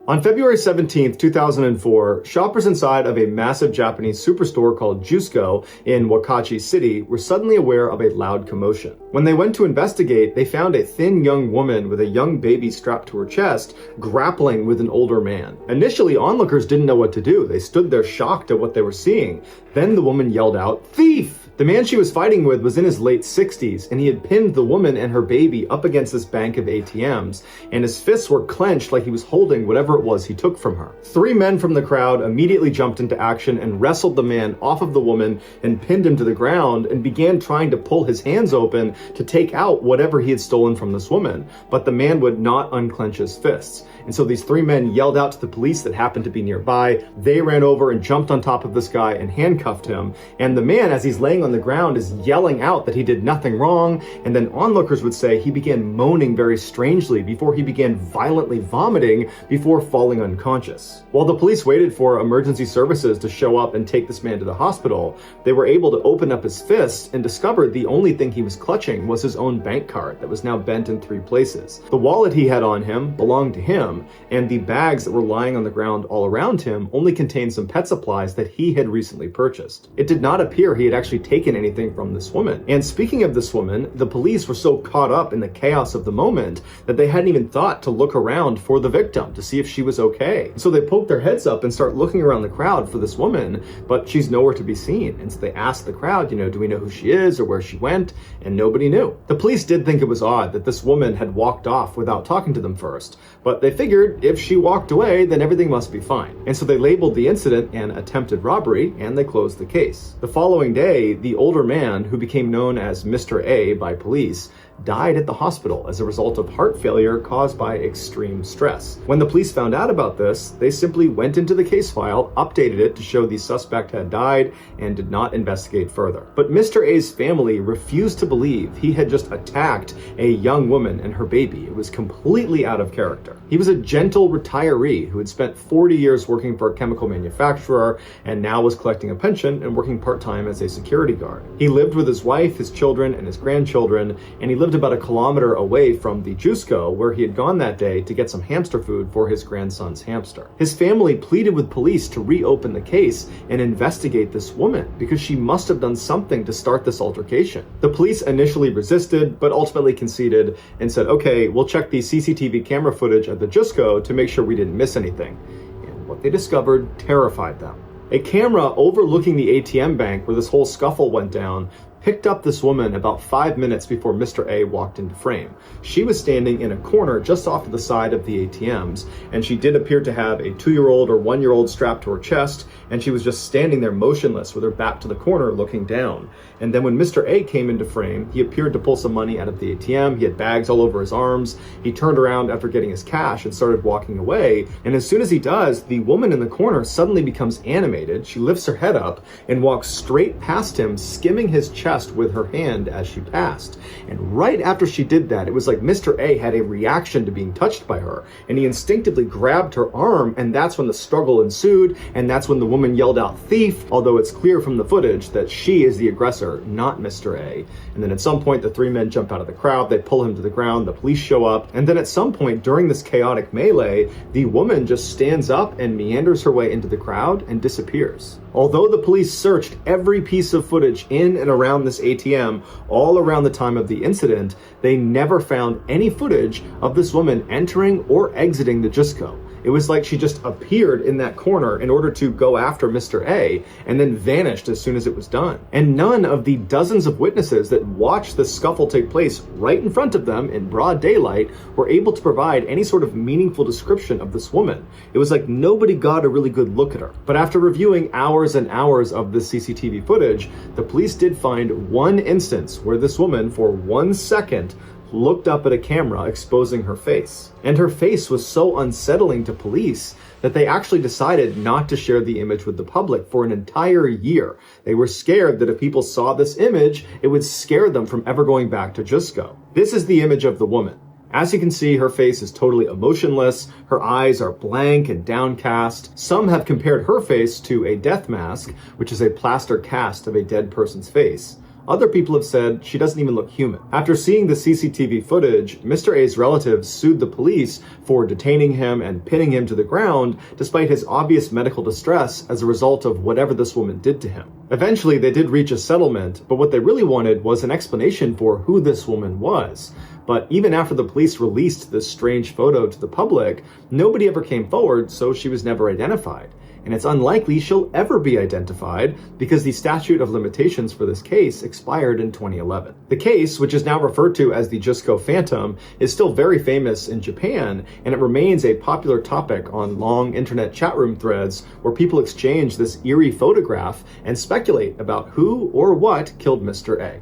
On February 17th, 2004, shoppers inside of a massive Japanese superstore called Jusco in Wakachi City were suddenly aware of a loud commotion. When they went to investigate, they found a thin young woman with a young baby strapped to her chest, grappling with an older man. Initially, onlookers didn't know what to do. They stood there shocked at what they were seeing. Then the woman yelled out, "Thief!" The man she was fighting with was in his late 60s, and he had pinned the woman and her baby up against this bank of ATMs, and his fists were clenched like he was holding whatever it was he took from her. 3 men from the crowd immediately jumped into action and wrestled the man off of the woman and pinned him to the ground and began trying to pull his hands open to take out whatever he had stolen from this woman, but the man would not unclench his fists. And so these 3 men yelled out to the police that happened to be nearby. They ran over and jumped on top of this guy and handcuffed him. And the man, as he's laying on the ground, is yelling out that he did nothing wrong. And then onlookers would say he began moaning very strangely before he began violently vomiting before falling unconscious. While the police waited for emergency services to show up and take this man to the hospital, they were able to open up his fists and discovered the only thing he was clutching was his own bank card that was now bent in 3 places. The wallet he had on him belonged to him, and the bags that were lying on the ground all around him only contained some pet supplies that he had recently purchased. It did not appear he had actually taken anything from this woman. And speaking of this woman, the police were so caught up in the chaos of the moment that they hadn't even thought to look around for the victim to see if she was okay. So they poked their heads up and start looking around the crowd for this woman, but she's nowhere to be seen. And so they asked the crowd, do we know who she is or where she went? And nobody knew. The police did think it was odd that this woman had walked off without talking to them first, but they figured if she walked away, then everything must be fine. And so they labeled the incident an attempted robbery, and they closed the case. The following day, the older man, who became known as Mr. A by police, died at the hospital as a result of heart failure caused by extreme stress. When the police found out about this, they simply went into the case file, updated it to show the suspect had died, and did not investigate further. But Mr. A's family refused to believe he had just attacked a young woman and her baby. It was completely out of character. He was a gentle retiree who had spent 40 years working for a chemical manufacturer and now was collecting a pension and working part-time as a security guard. He lived with his wife, his children, and his grandchildren, and he lived about a kilometer away from the Jusco, where he had gone that day to get some hamster food for his grandson's hamster. His family pleaded with police to reopen the case and investigate this woman because she must have done something to start this altercation. The police initially resisted, but ultimately conceded and said, okay, we'll check the CCTV camera footage at the Jusco to make sure we didn't miss anything. And what they discovered terrified them. A camera overlooking the ATM bank where this whole scuffle went down picked up this woman about 5 minutes before Mr. A walked into frame. She was standing in a corner just off to the side of the ATMs, and she did appear to have a 2-year-old or 1-year-old strapped to her chest, and she was just standing there motionless with her back to the corner looking down. And then when Mr. A came into frame, he appeared to pull some money out of the ATM. He had bags all over his arms. He turned around after getting his cash and started walking away. And as soon as he does, the woman in the corner suddenly becomes animated. She lifts her head up and walks straight past him, skimming his chest with her hand as she passed. And right after she did that, it was like Mr. A had a reaction to being touched by her, and he instinctively grabbed her arm, and that's when the struggle ensued, and that's when the woman yelled out "thief," although it's clear from the footage that she is the aggressor, not Mr. A. And then at some point, the 3 men jump out of the crowd, they pull him to the ground, the police show up, and then at some point during this chaotic melee, the woman just stands up and meanders her way into the crowd and disappears. Although the police searched every piece of footage in and around this ATM all around the time of the incident, they never found any footage of this woman entering or exiting the Jusco. It was like she just appeared in that corner in order to go after Mr. A and then vanished as soon as it was done. And none of the dozens of witnesses that watched the scuffle take place right in front of them in broad daylight were able to provide any sort of meaningful description of this woman. It was like nobody got a really good look at her. But after reviewing hours and hours of the CCTV footage, the police did find one instance where this woman, for 1 second, looked up at a camera exposing her face. And her face was so unsettling to police that they actually decided not to share the image with the public for an entire year. They were scared that if people saw this image, it would scare them from ever going back to Jusco. This is the image of the woman. As you can see, her face is totally emotionless, her eyes are blank and downcast. Some have compared her face to a death mask, which is a plaster cast of a dead person's face. Other people have said she doesn't even look human. After seeing the CCTV footage, Mr. A's relatives sued the police for detaining him and pinning him to the ground despite his obvious medical distress as a result of whatever this woman did to him. Eventually, they did reach a settlement, but what they really wanted was an explanation for who this woman was. But even after the police released this strange photo to the public, nobody ever came forward, so she was never identified. And it's unlikely she'll ever be identified because the statute of limitations for this case expired in 2011. The case, which is now referred to as the Jusko Phantom, is still very famous in Japan, and it remains a popular topic on long internet chat room threads where people exchange this eerie photograph and speculate about who or what killed Mr. A.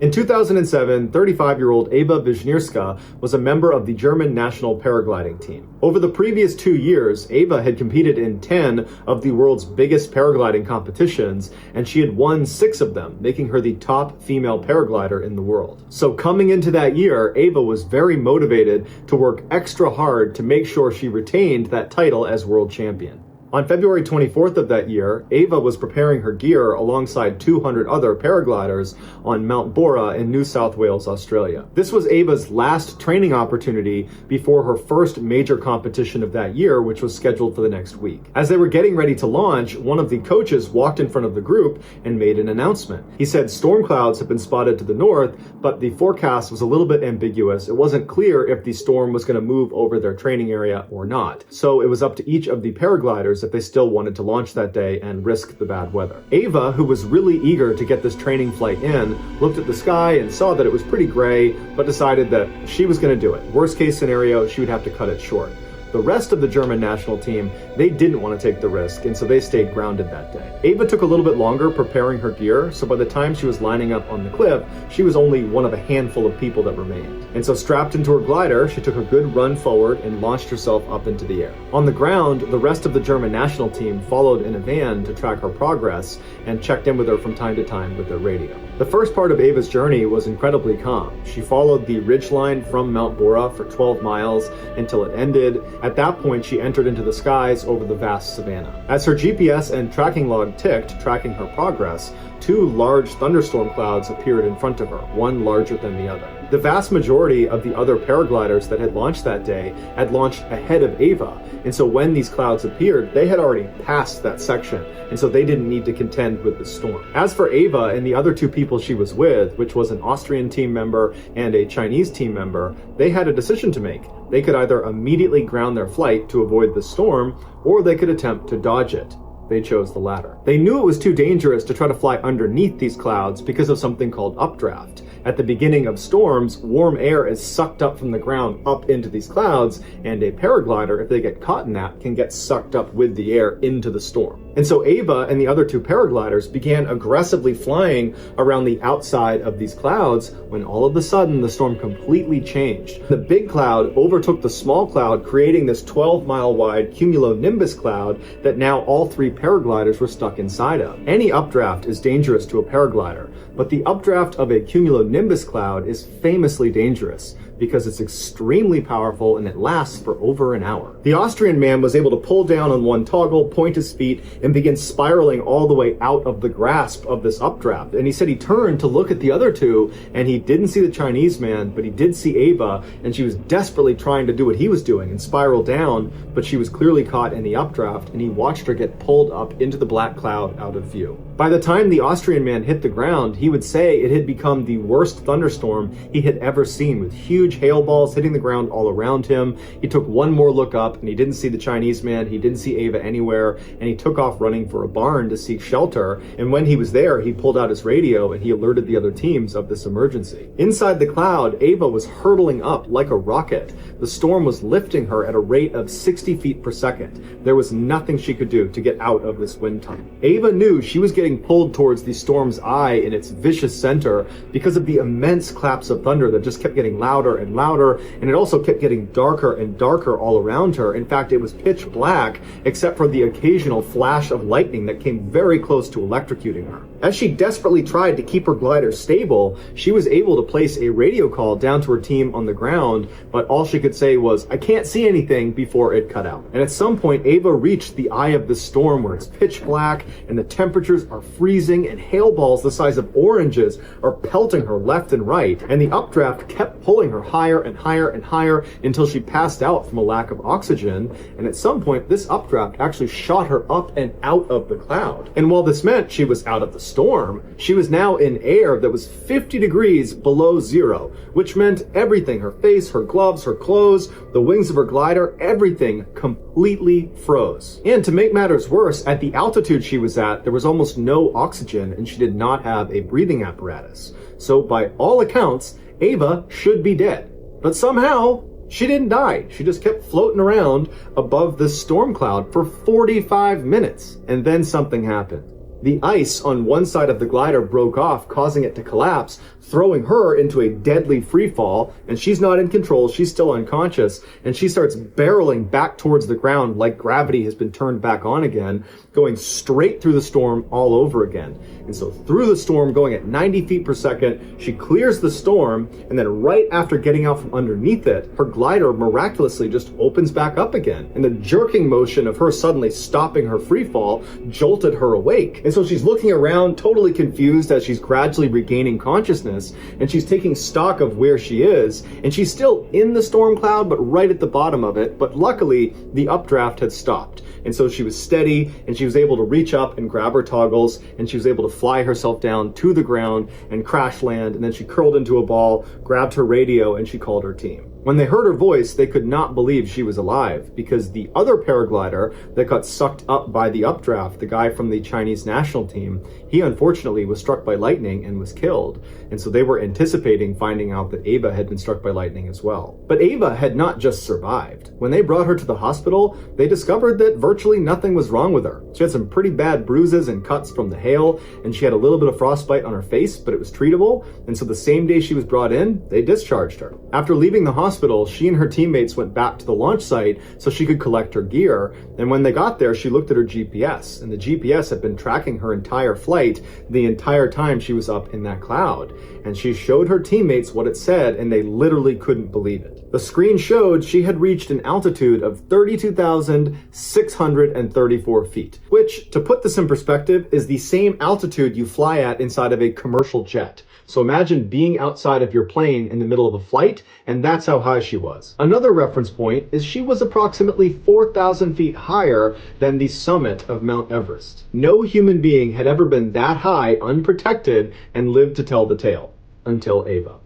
In 2007, 35-year-old Eva Wisniewska was a member of the German national paragliding team. Over the previous 2 years, Eva had competed in 10 of the world's biggest paragliding competitions, and she had won 6 of them, making her the top female paraglider in the world. So coming into that year, Eva was very motivated to work extra hard to make sure she retained that title as world champion. On February 24th of that year, Eva was preparing her gear alongside 200 other paragliders on Mount Bora in New South Wales, Australia. This was Eva's last training opportunity before her first major competition of that year, which was scheduled for the next week. As they were getting ready to launch, one of the coaches walked in front of the group and made an announcement. He said storm clouds had been spotted to the north, but the forecast was a little bit ambiguous. It wasn't clear if the storm was going to move over their training area or not. So it was up to each of the paragliders if they still wanted to launch that day and risk the bad weather. Eva, who was really eager to get this training flight in, looked at the sky and saw that it was pretty gray, but decided that she was going to do it. Worst case scenario, she would have to cut it short. The rest of the German national team, they didn't want to take the risk, and so they stayed grounded that day. Eva took a little bit longer preparing her gear, so by the time she was lining up on the cliff, she was only one of a handful of people that remained. And so strapped into her glider, she took a good run forward and launched herself up into the air. On the ground, the rest of the German national team followed in a van to track her progress and checked in with her from time to time with their radio. The first part of Eva's journey was incredibly calm. She followed the ridgeline from Mount Bora for 12 miles until it ended. At that point, she entered into the skies over the vast savanna. As her GPS and tracking log ticked, tracking her progress, 2 large thunderstorm clouds appeared in front of her, one larger than the other. The vast majority of the other paragliders that had launched that day had launched ahead of Eva, and so when these clouds appeared, they had already passed that section, and so they didn't need to contend with the storm. As for Eva and the other 2 people she was with, which was an Austrian team member and a Chinese team member, they had a decision to make. They could either immediately ground their flight to avoid the storm, or they could attempt to dodge it. They chose the latter. They knew it was too dangerous to try to fly underneath these clouds because of something called updraft. At the beginning of storms, warm air is sucked up from the ground up into these clouds, and a paraglider, if they get caught in that, can get sucked up with the air into the storm. And so Eva and the other 2 paragliders began aggressively flying around the outside of these clouds when all of a sudden the storm completely changed. The big cloud overtook the small cloud, creating this 12-mile wide cumulonimbus cloud that now all 3 paragliders were stuck inside of. Any updraft is dangerous to a paraglider, but the updraft of a cumulonimbus cloud is famously dangerous because it's extremely powerful and it lasts for over an hour. The Austrian man was able to pull down on one toggle, point his feet, and begin spiraling all the way out of the grasp of this updraft. And he said he turned to look at the other 2, and he didn't see the Chinese man, but he did see Eva, and she was desperately trying to do what he was doing and spiral down, but she was clearly caught in the updraft, and he watched her get pulled up into the black cloud out of view. By the time the Austrian man hit the ground, he would say it had become the worst thunderstorm he had ever seen, with huge hail balls hitting the ground all around him. He took one more look up and he didn't see the Chinese man, he didn't see Eva anywhere, and he took off running for a barn to seek shelter. And when he was there, he pulled out his radio and he alerted the other teams of this emergency. Inside the cloud, Eva was hurtling up like a rocket. The storm was lifting her at a rate of 60 feet per second. There was nothing she could do to get out of this wind tunnel. Eva knew she was getting pulled towards the storm's eye in its vicious center because of the immense claps of thunder that just kept getting louder and louder, and it also kept getting darker and darker all around her. In fact, it was pitch black except for the occasional flash of lightning that came very close to electrocuting her. As she desperately tried to keep her glider stable, she was able to place a radio call down to her team on the ground, but all she could say was, "I can't see anything," before it cut out. And at some point, Ava reached the eye of the storm where it's pitch black and the temperatures are freezing and hail balls the size of oranges are pelting her left and right, and the updraft kept pulling her higher and higher and higher until she passed out from a lack of oxygen. And at some point, this updraft actually shot her up and out of the cloud. And while this meant she was out of the storm, she was now in air that was 50 degrees below zero, which meant everything, her face, her gloves, her clothes, the wings of her glider, everything completely froze. And to make matters worse, at the altitude she was at, there was almost no oxygen and she did not have a breathing apparatus. So by all accounts, Ava should be dead. But somehow, she didn't die. She just kept floating around above this storm cloud for 45 minutes. And then something happened. The ice on one side of the glider broke off, causing it to collapse, throwing her into a deadly free fall, and she's not in control, she's still unconscious, and she starts barreling back towards the ground like gravity has been turned back on again, going straight through the storm all over again. And so through the storm, going at 90 feet per second, she clears the storm, and then right after getting out from underneath it, her glider miraculously just opens back up again. And the jerking motion of her suddenly stopping her free fall jolted her awake. And so she's looking around, totally confused as she's gradually regaining consciousness, and she's taking stock of where she is, and she's still in the storm cloud, but right at the bottom of it. But luckily, the updraft had stopped. And so she was steady, and she was able to reach up and grab her toggles, and she was able to fly herself down to the ground and crash land, and then she curled into a ball, grabbed her radio, and she called her team. When they heard her voice, they could not believe she was alive, because the other paraglider that got sucked up by the updraft, the guy from the Chinese national team, he unfortunately was struck by lightning and was killed. And so they were anticipating finding out that Ava had been struck by lightning as well. But Ava had not just survived. When they brought her to the hospital, they discovered that virtually nothing was wrong with her. She had some pretty bad bruises and cuts from the hail, and she had a little bit of frostbite on her face, but it was treatable. And so the same day she was brought in, they discharged her. After leaving the hospital, she and her teammates went back to the launch site so she could collect her gear. And when they got there, she looked at her GPS, and the GPS had been tracking her entire flight the entire time she was up in that cloud. And she showed her teammates what it said, and they literally couldn't believe it. The screen showed she had reached an altitude of 32,634 feet, which, to put this in perspective, is the same altitude you fly at inside of a commercial jet. So imagine being outside of your plane in the middle of a flight, and that's how high she was. Another reference point is she was approximately 4,000 feet higher than the summit of Mount Everest. No human being had ever been that high, unprotected, and lived to tell the tale, until Ava.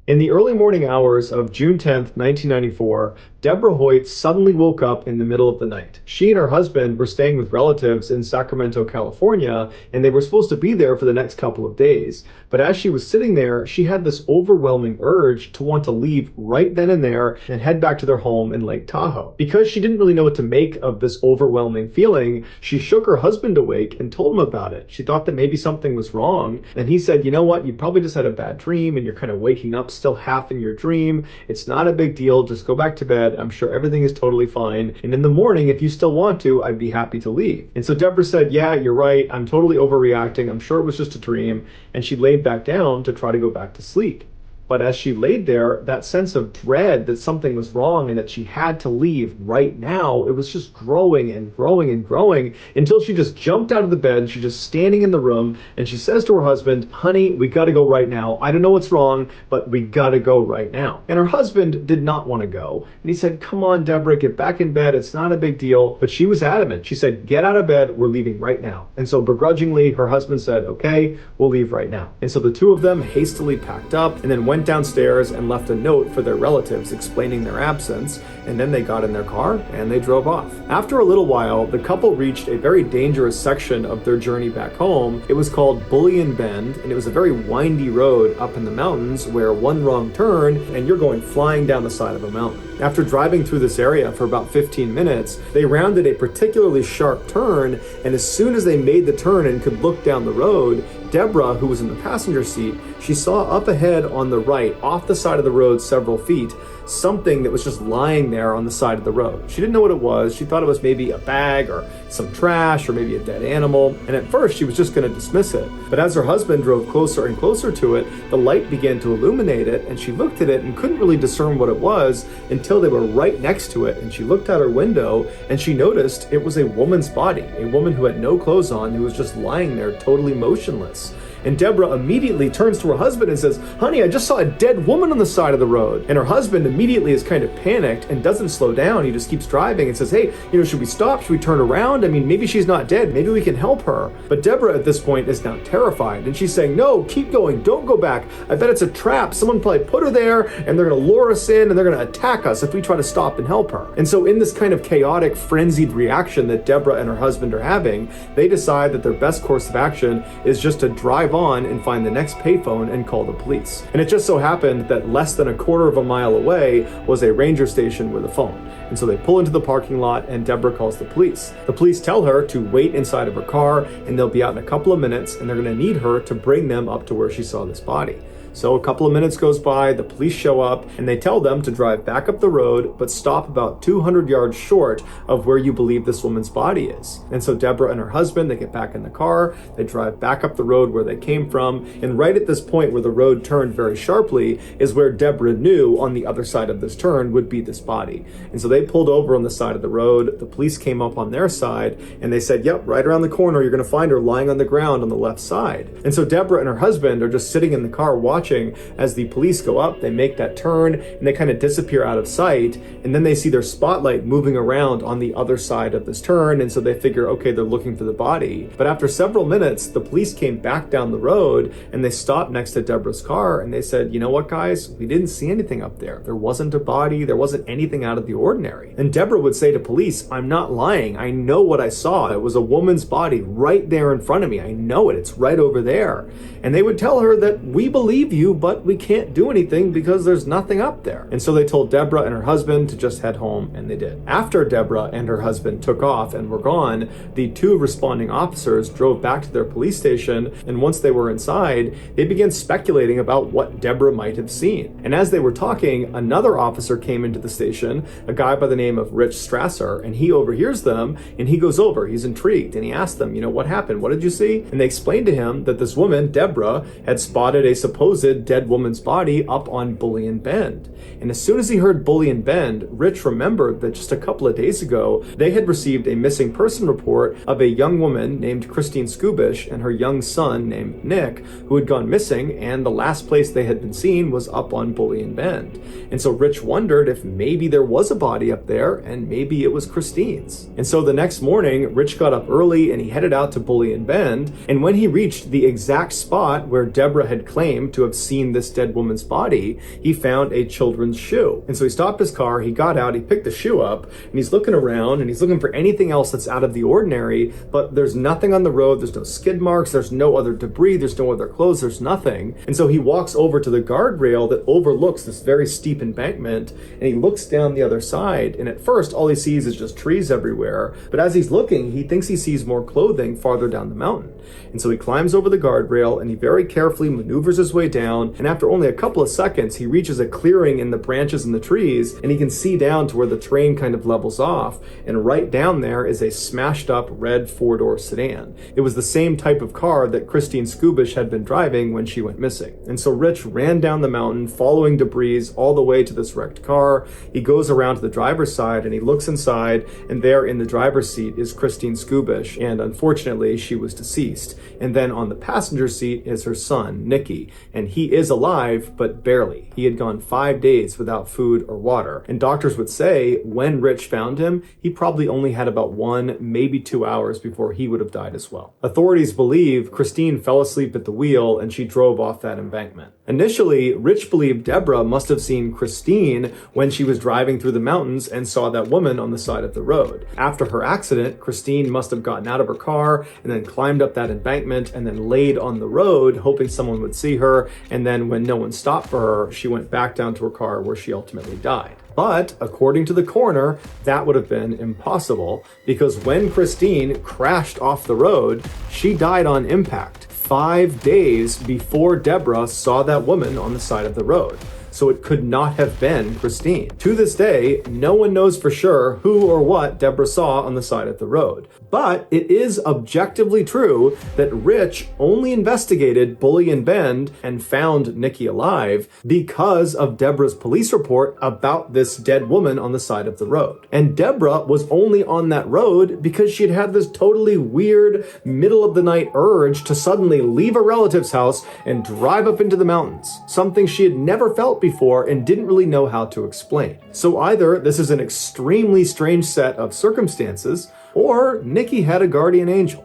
In the early morning hours of June 10th, 1994, Deborah Hoyt suddenly woke up in the middle of the night. She and her husband were staying with relatives in Sacramento, California, and they were supposed to be there for the next couple of days. But as she was sitting there, she had this overwhelming urge to want to leave right then and there and head back to their home in Lake Tahoe. Because she didn't really know what to make of this overwhelming feeling, she shook her husband awake and told him about it. She thought that maybe something was wrong, and he said, "You know what, you probably just had a bad dream and you're kind of waking up still half in your dream. It's not a big deal. Just go back to bed. I'm sure everything is totally fine. And in the morning, if you still want to, I'd be happy to leave." And so Deborah said, "Yeah, you're right. I'm totally overreacting. I'm sure it was just a dream." And she laid back down to try to go back to sleep. But as she laid there, that sense of dread that something was wrong and that she had to leave right now, it was just growing and growing and growing until she just jumped out of the bed. She's just standing in the room and she says to her husband, "Honey, we gotta go right now. I don't know what's wrong, but we gotta go right now." And her husband did not want to go. And he said, "Come on, Deborah, get back in bed. It's not a big deal." But she was adamant. She said, "Get out of bed. We're leaving right now." And so begrudgingly, her husband said, "Okay, we'll leave right now." And so the two of them hastily packed up and then went downstairs and left a note for their relatives explaining their absence, and then they got in their car and they drove off. After a little while, the couple reached a very dangerous section of their journey back home. It was called Bullion Bend, and it was a very windy road up in the mountains where one wrong turn and you're going flying down the side of a mountain. After driving through this area for about 15 minutes, they rounded a particularly sharp turn, and as soon as they made the turn and could look down the road, Deborah, who was in the passenger seat, she saw up ahead on the right, off the side of the road several feet, something that was just lying there on the side of the road. She didn't know what it was. She thought it was maybe a bag or some trash or maybe a dead animal. And at first she was just going to dismiss it. But as her husband drove closer and closer to it, the light began to illuminate it, and she looked at it and couldn't really discern what it was until they were right next to it. And she looked out her window and she noticed it was a woman's body, a woman who had no clothes on, who was just lying there totally motionless. And Deborah immediately turns to her husband and says, "Honey, I just saw a dead woman on the side of the road." And her husband immediately is kind of panicked and doesn't slow down. He just keeps driving and says, "Hey, should we stop? Should we turn around? I mean, maybe she's not dead. Maybe we can help her." But Deborah at this point is now terrified, and she's saying, "No, keep going. Don't go back. I bet it's a trap. Someone probably put her there, and they're going to lure us in, and they're going to attack us if we try to stop and help her." And so in this kind of chaotic, frenzied reaction that Deborah and her husband are having, they decide that their best course of action is just to drive on and find the next payphone and call the police. And it just so happened that less than a quarter of a mile away was a ranger station with a phone. And so they pull into the parking lot and Deborah calls the police. The police tell her to wait inside of her car and they'll be out in a couple of minutes, and they're going to need her to bring them up to where she saw this body. So a couple of minutes goes by, the police show up, and they tell them to drive back up the road, but stop about 200 yards short of where you believe this woman's body is. And so Deborah and her husband, they get back in the car, they drive back up the road where they came from, and right at this point where the road turned very sharply is where Deborah knew on the other side of this turn would be this body. And so they pulled over on the side of the road, the police came up on their side, and they said, "Yep, right around the corner, you're going to find her lying on the ground on the left side." And so Deborah and her husband are just sitting in the car watching as the police go up, they make that turn, and they kind of disappear out of sight, and then they see their spotlight moving around on the other side of this turn, and so they figure, okay, they're looking for the body. But after several minutes, the police came back down the road, and they stopped next to Deborah's car, and they said, "You know what, guys? We didn't see anything up there. There wasn't a body. There wasn't anything out of the ordinary." And Deborah would say to police, "I'm not lying. I know what I saw. It was a woman's body right there in front of me. I know it. It's right over there." And they would tell her that, "We believe you, but we can't do anything because there's nothing up there." And so they told Deborah and her husband to just head home, and they did. After Deborah and her husband took off and were gone, the two responding officers drove back to their police station, and once they were inside, they began speculating about what Deborah might have seen. And as they were talking, another officer came into the station, a guy by the name of Rich Strasser, and he overhears them, and he goes over, he's intrigued, and he asked them, "What happened? What did you see?" And they explained to him that this woman, Deborah, had spotted a supposed dead woman's body up on Bullion Bend. And as soon as he heard Bullion Bend, Rich remembered that just a couple of days ago, they had received a missing person report of a young woman named Christine Skubish and her young son named Nick, who had gone missing, and the last place they had been seen was up on Bullion Bend. And so Rich wondered if maybe there was a body up there, and maybe it was Christine's. And so the next morning, Rich got up early and he headed out to Bullion Bend, and when he reached the exact spot where Deborah had claimed to have seen this dead woman's body, he found a children's shoe. And so he stopped his car, he got out, he picked the shoe up, and he's looking around and he's looking for anything else that's out of the ordinary, but there's nothing on the road, there's no skid marks, there's no other debris, there's no other clothes, there's nothing. And so he walks over to the guardrail that overlooks this very steep embankment, and he looks down the other side, and at first all he sees is just trees everywhere, but as he's looking, he thinks he sees more clothing farther down the mountain. And so he climbs over the guardrail and he very carefully maneuvers his way down, and after only a couple of seconds, he reaches a clearing in the branches and the trees, and he can see down to where the terrain kind of levels off, and right down there is a smashed up red four-door sedan. It was the same type of car that Christine Skubish had been driving when she went missing. And so Rich ran down the mountain, following debris all the way to this wrecked car. He goes around to the driver's side and he looks inside, and there in the driver's seat is Christine Skubish, and unfortunately she was deceased. And then on the passenger seat is her son, Nicky, and he is alive, but barely. He had gone 5 days without food or water, and doctors would say when Rich found him, he probably only had about 1, maybe 2 hours before he would have died as well. Authorities believe Christine fell asleep at the wheel and she drove off that embankment. Initially, Rich believed Deborah must have seen Christine when she was driving through the mountains and saw that woman on the side of the road. After her accident, Christine must have gotten out of her car and then climbed up that embankment and then laid on the road, hoping someone would see her, and then when no one stopped for her, she went back down to her car where she ultimately died. But according to the coroner, that would have been impossible because when Christine crashed off the road, she died on impact 5 days before Deborah saw that woman on the side of the road. So it could not have been Christine. To this day, no one knows for sure who or what Deborah saw on the side of the road. But it is objectively true that Rich only investigated Bully and Bend and found Nikki alive because of Deborah's police report about this dead woman on the side of the road. And Deborah was only on that road because she'd had this totally weird middle of the night urge to suddenly leave a relative's house and drive up into the mountains, something she had never felt before and didn't really know how to explain. So either this is an extremely strange set of circumstances, or Nikki had a guardian angel.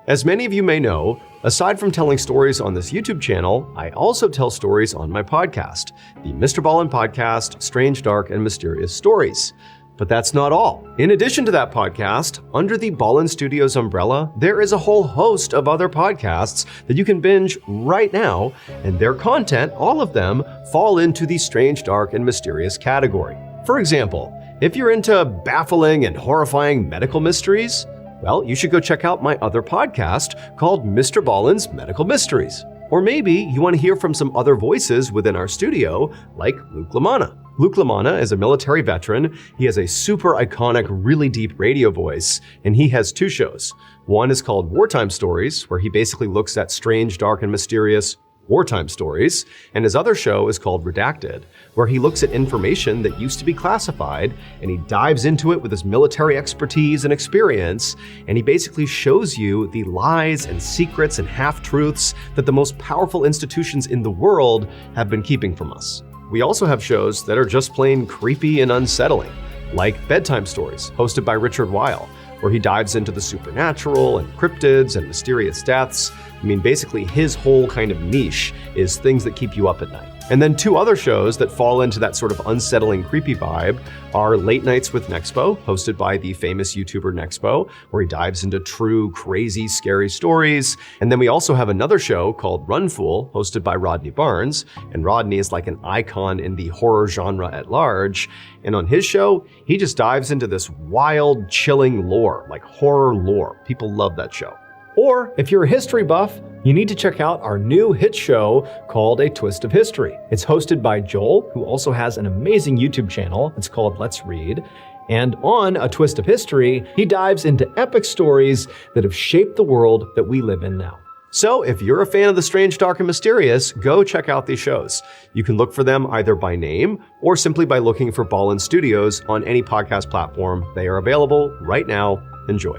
As many of you may know, aside from telling stories on this YouTube channel, I also tell stories on my podcast, the Mr. Ballin Podcast, Strange, Dark, and Mysterious Stories. But that's not all. In addition to that podcast, under the Ballin Studios umbrella, there is a whole host of other podcasts that you can binge right now, and their content, all of them, fall into the strange, dark, and mysterious category. For example, if you're into baffling and horrifying medical mysteries, well, you should go check out my other podcast called Mr. Ballin's Medical Mysteries. Or maybe you want to hear from some other voices within our studio, like Luke LaManna. Luke LaManna is a military veteran. He has a super iconic, really deep radio voice, and he has two shows. One is called Wartime Stories, where he basically looks at strange, dark, and mysterious wartime stories, and his other show is called Redacted, where he looks at information that used to be classified, and he dives into it with his military expertise and experience, and he basically shows you the lies and secrets and half-truths that the most powerful institutions in the world have been keeping from us. We also have shows that are just plain creepy and unsettling, like Bedtime Stories, hosted by Richard Weil, where he dives into the supernatural and cryptids and mysterious deaths. I mean, basically his whole kind of niche is things that keep you up at night. And then two other shows that fall into that sort of unsettling, creepy vibe are Late Nights with Nexpo, hosted by the famous YouTuber Nexpo, where he dives into true, crazy, scary stories. And then we also have another show called Run Fool, hosted by Rodney Barnes. And Rodney is like an icon in the horror genre at large. And on his show, he just dives into this wild, chilling lore, like horror lore. People love that show. Or if you're a history buff, you need to check out our new hit show called A Twist of History. It's hosted by Joel, who also has an amazing YouTube channel. It's called Let's Read. And on A Twist of History, he dives into epic stories that have shaped the world that we live in now. So if you're a fan of the strange, dark, and mysterious, go check out these shows. You can look for them either by name or simply by looking for Ballin Studios on any podcast platform. They are available right now. Enjoy.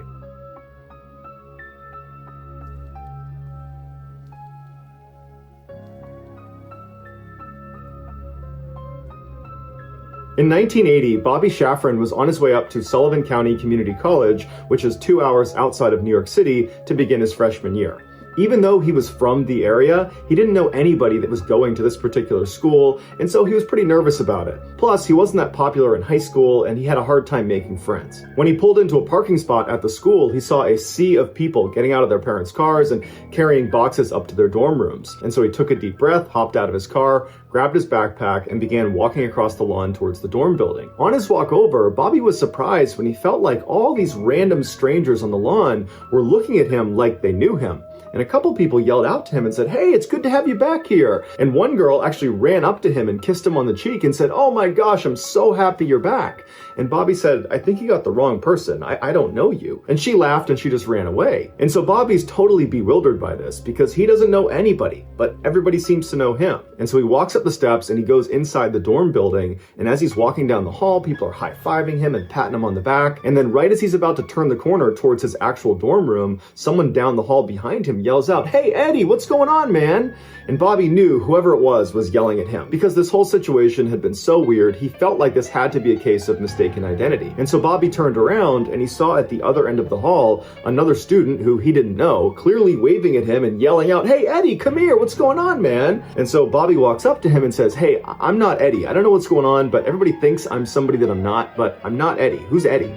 In 1980, Bobby Shafran was on his way up to Sullivan County Community College, which is 2 hours outside of New York City, to begin his freshman year. Even though he was from the area, he didn't know anybody that was going to this particular school, and so he was pretty nervous about it. Plus, he wasn't that popular in high school, and he had a hard time making friends. When he pulled into a parking spot at the school, he saw a sea of people getting out of their parents' cars and carrying boxes up to their dorm rooms. And so he took a deep breath, hopped out of his car, grabbed his backpack, and began walking across the lawn towards the dorm building. On his walk over, Bobby was surprised when he felt like all these random strangers on the lawn were looking at him like they knew him. And a couple people yelled out to him and said, "Hey, it's good to have you back here." And one girl actually ran up to him and kissed him on the cheek and said, "Oh my gosh, I'm so happy you're back." And Bobby said, "I think you got the wrong person. I don't know you." And she laughed and she just ran away. And so Bobby's totally bewildered by this because he doesn't know anybody, but everybody seems to know him. And so he walks up the steps and he goes inside the dorm building. And as he's walking down the hall, people are high-fiving him and patting him on the back. And then right as he's about to turn the corner towards his actual dorm room, someone down the hall behind him yells out, "Hey, Eddie, what's going on, man?" And Bobby knew whoever it was yelling at him. Because this whole situation had been so weird, he felt like this had to be a case of mistaken identity. And so Bobby turned around and he saw at the other end of the hall another student who he didn't know, clearly waving at him and yelling out, "Hey, Eddie, come here, what's going on, man?" And so Bobby walks up to him and says, "Hey, I'm not Eddie. I don't know what's going on, but everybody thinks I'm somebody that I'm not, but I'm not Eddie. Who's Eddie?"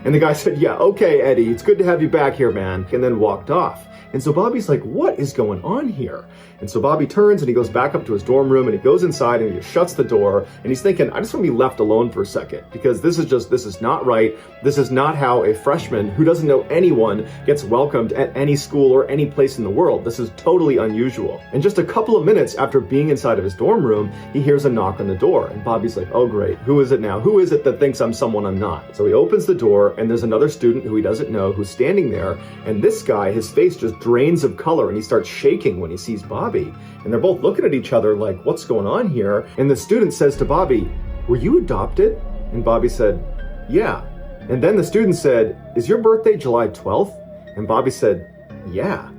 And the guy said, yeah, okay, Eddie, it's good to have you back here, man, and then walked off. And so Bobby's like, what is going on here? And so Bobby turns and he goes back up to his dorm room and he goes inside and he just shuts the door and he's thinking, I just want to be left alone for a second because this is not right. This is not how a freshman who doesn't know anyone gets welcomed at any school or any place in the world. This is totally unusual. And just a couple of minutes after being inside of his dorm room, he hears a knock on the door and Bobby's like, oh great, who is it now? Who is it that thinks I'm someone I'm not? So he opens the door and there's another student who he doesn't know who's standing there, and this guy, his face just drains of color and he starts shaking when he sees Bobby. And they're both looking at each other like, what's going on here? And the student says to Bobby, were you adopted? And Bobby said, yeah. And then the student said, is your birthday July 12th? And Bobby said, yeah.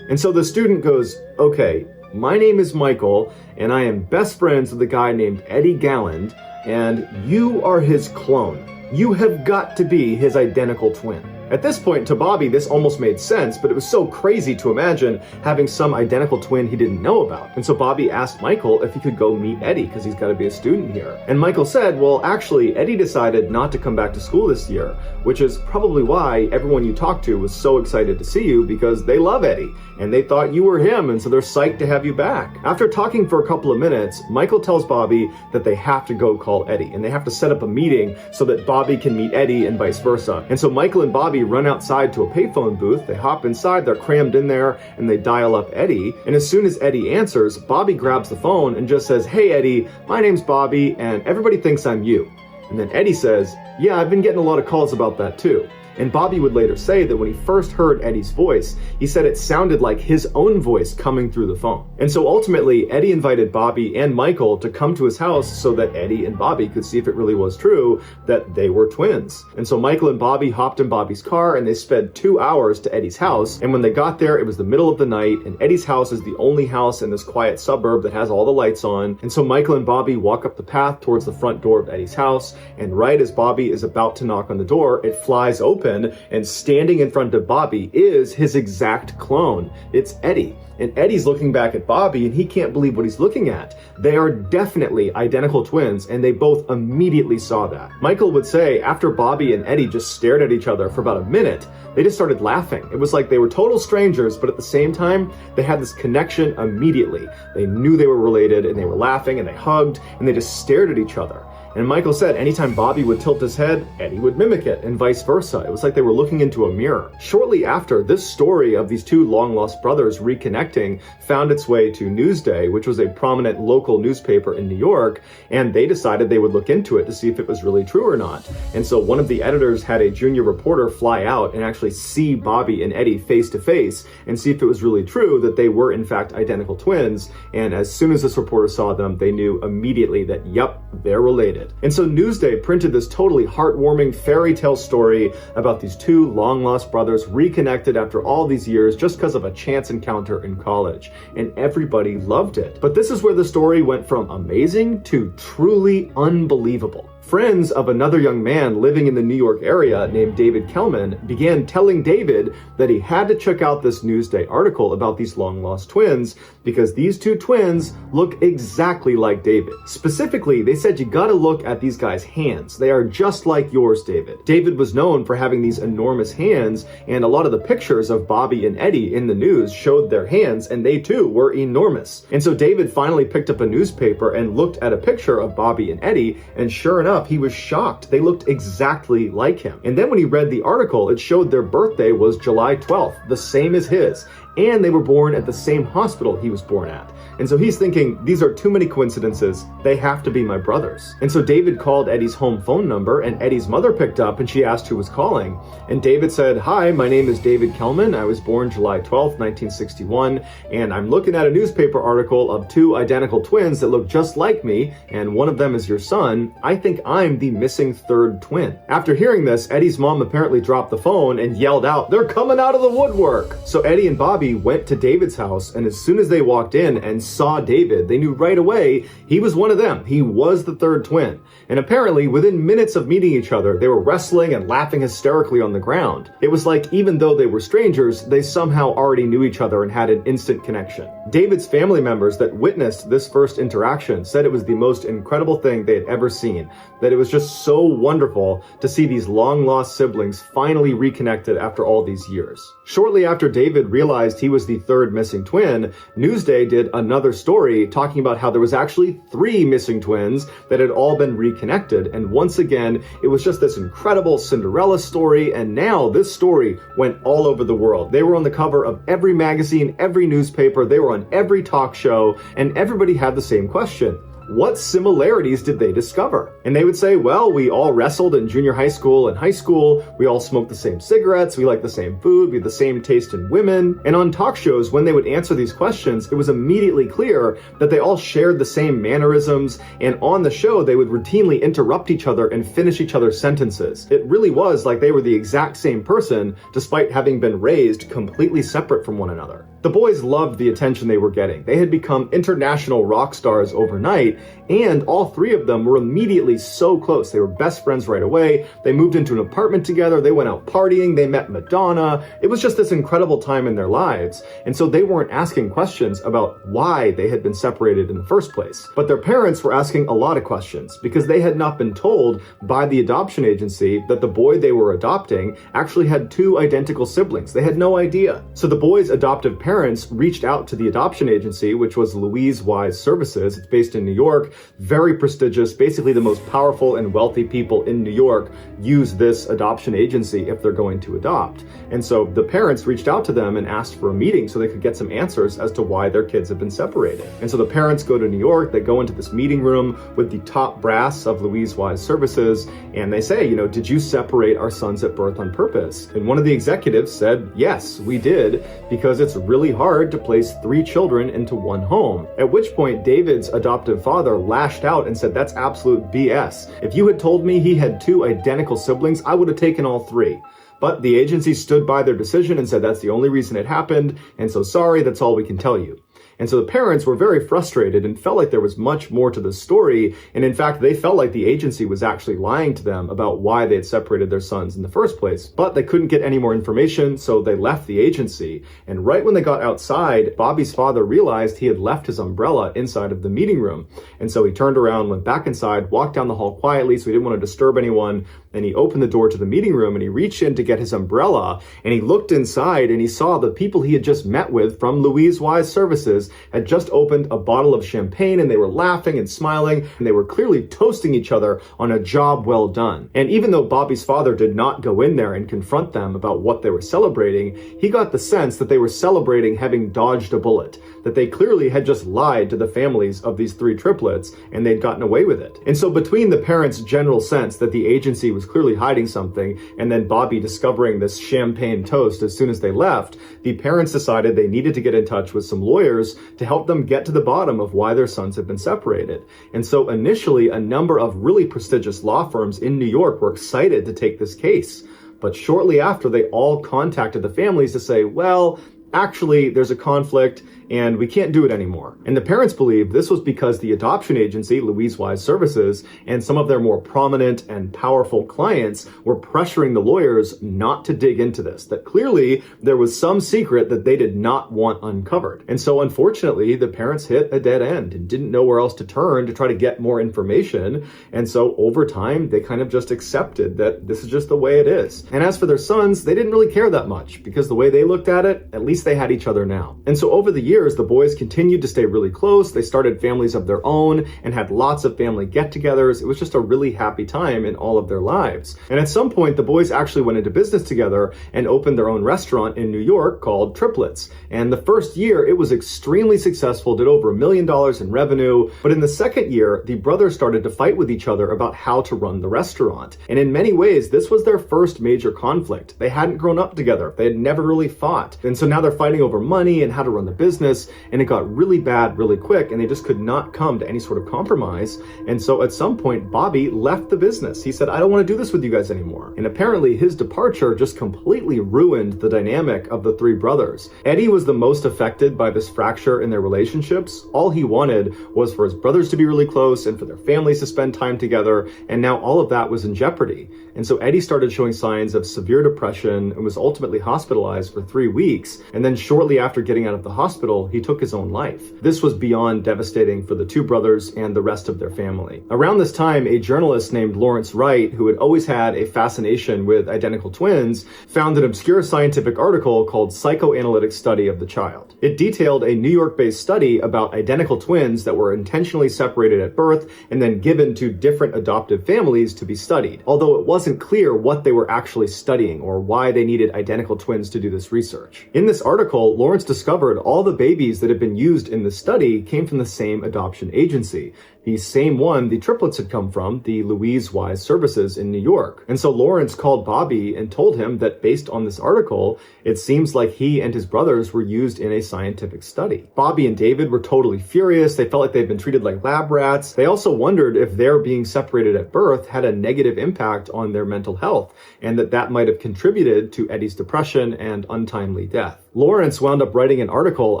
And so the student goes, okay, my name is Michael and I am best friends with a guy named Eddie Galland, and you are his clone. You have got to be his identical twin. At this point, to Bobby, this almost made sense, but it was so crazy to imagine having some identical twin he didn't know about. And so Bobby asked Michael if he could go meet Eddie because he's got to be a student here. And Michael said, well, actually, Eddie decided not to come back to school this year, which is probably why everyone you talked to was so excited to see you because they love Eddie and they thought you were him, and so they're psyched to have you back. After talking for a couple of minutes, Michael tells Bobby that they have to go call Eddie and they have to set up a meeting so that Bobby can meet Eddie and vice versa. And so Michael and Bobby run outside to a payphone booth, they hop inside, they're crammed in there, and they dial up Eddie. And as soon as Eddie answers, Bobby grabs the phone and just says, hey Eddie, my name's Bobby and everybody thinks I'm you. And then Eddie says, yeah, I've been getting a lot of calls about that too. And Bobby would later say that when he first heard Eddie's voice, he said it sounded like his own voice coming through the phone. And so ultimately, Eddie invited Bobby and Michael to come to his house so that Eddie and Bobby could see if it really was true that they were twins. And so Michael and Bobby hopped in Bobby's car and they sped 2 hours to Eddie's house. And when they got there, it was the middle of the night, and Eddie's house is the only house in this quiet suburb that has all the lights on. And so Michael and Bobby walk up the path towards the front door of Eddie's house, and right as Bobby is about to knock on the door, it flies open, and standing in front of Bobby is his exact clone. It's Eddie. And Eddie's looking back at Bobby and he can't believe what he's looking at. They are definitely identical twins, and they both immediately saw that. Michael would say after Bobby and Eddie just stared at each other for about a minute, they just started laughing. It was like they were total strangers, but at the same time, they had this connection immediately. They knew they were related and they were laughing and they hugged and they just stared at each other. And Michael said anytime Bobby would tilt his head, Eddie would mimic it, and vice versa. It was like they were looking into a mirror. Shortly after, this story of these two long-lost brothers reconnecting found its way to Newsday, which was a prominent local newspaper in New York, and they decided they would look into it to see if it was really true or not. And so one of the editors had a junior reporter fly out and actually see Bobby and Eddie face to face and see if it was really true that they were in fact identical twins. And as soon as this reporter saw them, they knew immediately that, yep, they're related. And so Newsday printed this totally heartwarming fairy tale story about these two long-lost brothers reconnected after all these years just because of a chance encounter in college. And everybody loved it. But this is where the story went from amazing to truly unbelievable. Friends of another young man living in the New York area named David Kellman began telling David that he had to check out this Newsday article about these long-lost twins because these two twins look exactly like David. Specifically, they said you gotta look at these guys' hands. They are just like yours, David. David was known for having these enormous hands, and a lot of the pictures of Bobby and Eddie in the news showed their hands, and they too were enormous. And so David finally picked up a newspaper and looked at a picture of Bobby and Eddie, and sure enough, he was shocked. They looked exactly like him. And then when he read the article, it showed their birthday was July 12th, the same as his. And they were born at the same hospital he was born at. And so he's thinking, these are too many coincidences. They have to be my brothers. And so David called Eddie's home phone number, and Eddie's mother picked up and she asked who was calling. And David said, hi, my name is David Kellman. I was born July 12th, 1961. And I'm looking at a newspaper article of two identical twins that look just like me. And one of them is your son. I think I'm the missing third twin. After hearing this, Eddie's mom apparently dropped the phone and yelled out, they're coming out of the woodwork. So Eddie and Bobby Bobby went to David's house, and as soon as they walked in and saw David, they knew right away he was one of them. He was the third twin. And apparently, within minutes of meeting each other, they were wrestling and laughing hysterically on the ground. It was like, even though they were strangers, they somehow already knew each other and had an instant connection. David's family members that witnessed this first interaction said it was the most incredible thing they had ever seen, that it was just so wonderful to see these long-lost siblings finally reconnected after all these years. Shortly after David realized he was the third missing twin, Newsday did another story talking about how there was actually 3 missing twins that had all been reconnected, and once again, it was just this incredible Cinderella story, and now this story went all over the world. They were on the cover of every magazine, every newspaper, they were on every talk show, and everybody had the same question. What similarities did they discover? And they would say, well, we all wrestled in junior high school and high school, we all smoked the same cigarettes, we liked the same food, we had the same taste in women. And on talk shows, when they would answer these questions, it was immediately clear that they all shared the same mannerisms, and on the show, they would routinely interrupt each other and finish each other's sentences. It really was like they were the exact same person, despite having been raised completely separate from one another. The boys loved the attention they were getting. They had become international rock stars overnight, and all 3 of them were immediately so close. They were best friends right away. They moved into an apartment together. They went out partying. They met Madonna. It was just this incredible time in their lives. And so they weren't asking questions about why they had been separated in the first place. But their parents were asking a lot of questions because they had not been told by the adoption agency that the boy they were adopting actually had 2 identical siblings. They had no idea. So the boy's adoptive parents reached out to the adoption agency, which was Louise Wise Services. It's based in New York, very prestigious. Basically, the most powerful and wealthy people in New York use this adoption agency if they're going to adopt. And so the parents reached out to them and asked for a meeting so they could get some answers as to why their kids have been separated. And so the parents go to New York, they go into this meeting room with the top brass of Louise Wise Services, and they say, did you separate our sons at birth on purpose? And one of the executives said, yes, we did, because it's really hard to place 3 children into one home. At which point, David's adoptive father lashed out and said, that's absolute BS. If you had told me he had 2 identical siblings, I would have taken all 3. But the agency stood by their decision and said that's the only reason it happened, and so sorry, that's all we can tell you. And so the parents were very frustrated and felt like there was much more to the story. And in fact, they felt like the agency was actually lying to them about why they had separated their sons in the first place. But they couldn't get any more information, so they left the agency. And right when they got outside, Bobby's father realized he had left his umbrella inside of the meeting room. And so he turned around, went back inside, walked down the hall quietly so he didn't want to disturb anyone. And he opened the door to the meeting room and he reached in to get his umbrella. And he looked inside and he saw the people he had just met with from Louise Wise Services had just opened a bottle of champagne, and they were laughing and smiling, and they were clearly toasting each other on a job well done. And even though Bobby's father did not go in there and confront them about what they were celebrating, he got the sense that they were celebrating having dodged a bullet, that they clearly had just lied to the families of these 3 triplets, and they'd gotten away with it. And so between the parents' general sense that the agency was clearly hiding something, and then Bobby discovering this champagne toast as soon as they left, the parents decided they needed to get in touch with some lawyers to help them get to the bottom of why their sons had been separated. And so initially, a number of really prestigious law firms in New York were excited to take this case. But shortly after, they all contacted the families to say, well, actually, there's a conflict and we can't do it anymore. And the parents believe this was because the adoption agency, Louise Wise Services, and some of their more prominent and powerful clients were pressuring the lawyers not to dig into this, that clearly there was some secret that they did not want uncovered. And so unfortunately, the parents hit a dead end and didn't know where else to turn to try to get more information. And so over time, they kind of just accepted that this is just the way it is. And as for their sons, they didn't really care that much because the way they looked at it, at least they had each other now. And so over the years, the boys continued to stay really close. They started families of their own and had lots of family get-togethers. It was just a really happy time in all of their lives. And at some point, the boys actually went into business together and opened their own restaurant in New York called Triplets. And the first year, it was extremely successful, did over $1 million in revenue. But in the second year, the brothers started to fight with each other about how to run the restaurant. And in many ways, this was their first major conflict. They hadn't grown up together. They had never really fought. And so now they're fighting over money and how to run the business, and it got really bad really quick, and they just could not come to any sort of compromise. And so at some point, Bobby left the business. He said, I don't want to do this with you guys anymore. And apparently his departure just completely ruined the dynamic of the three brothers. Eddie was the most affected by this fracture in their relationships. All he wanted was for his brothers to be really close and for their families to spend time together, and now all of that was in jeopardy. And so Eddie started showing signs of severe depression and was ultimately hospitalized for 3 weeks. And then shortly after getting out of the hospital, he took his own life. This was beyond devastating for the two brothers and the rest of their family. Around this time, a journalist named Lawrence Wright, who had always had a fascination with identical twins, found an obscure scientific article called Psychoanalytic Study of the Child. It detailed a New York-based study about identical twins that were intentionally separated at birth and then given to different adoptive families to be studied, although it wasn't clear what they were actually studying or why they needed identical twins to do this research. In this article, Lawrence discovered all the babies that had been used in the study came from the same adoption agency, the same one the triplets had come from, the Louise Wise Services in New York. And so Lawrence called Bobby and told him that based on this article, it seems like he and his brothers were used in a scientific study. Bobby and David were totally furious. They felt like they'd been treated like lab rats. They also wondered if their being separated at birth had a negative impact on their mental health, and that might have contributed to Eddie's depression and untimely death. Lawrence wound up writing an article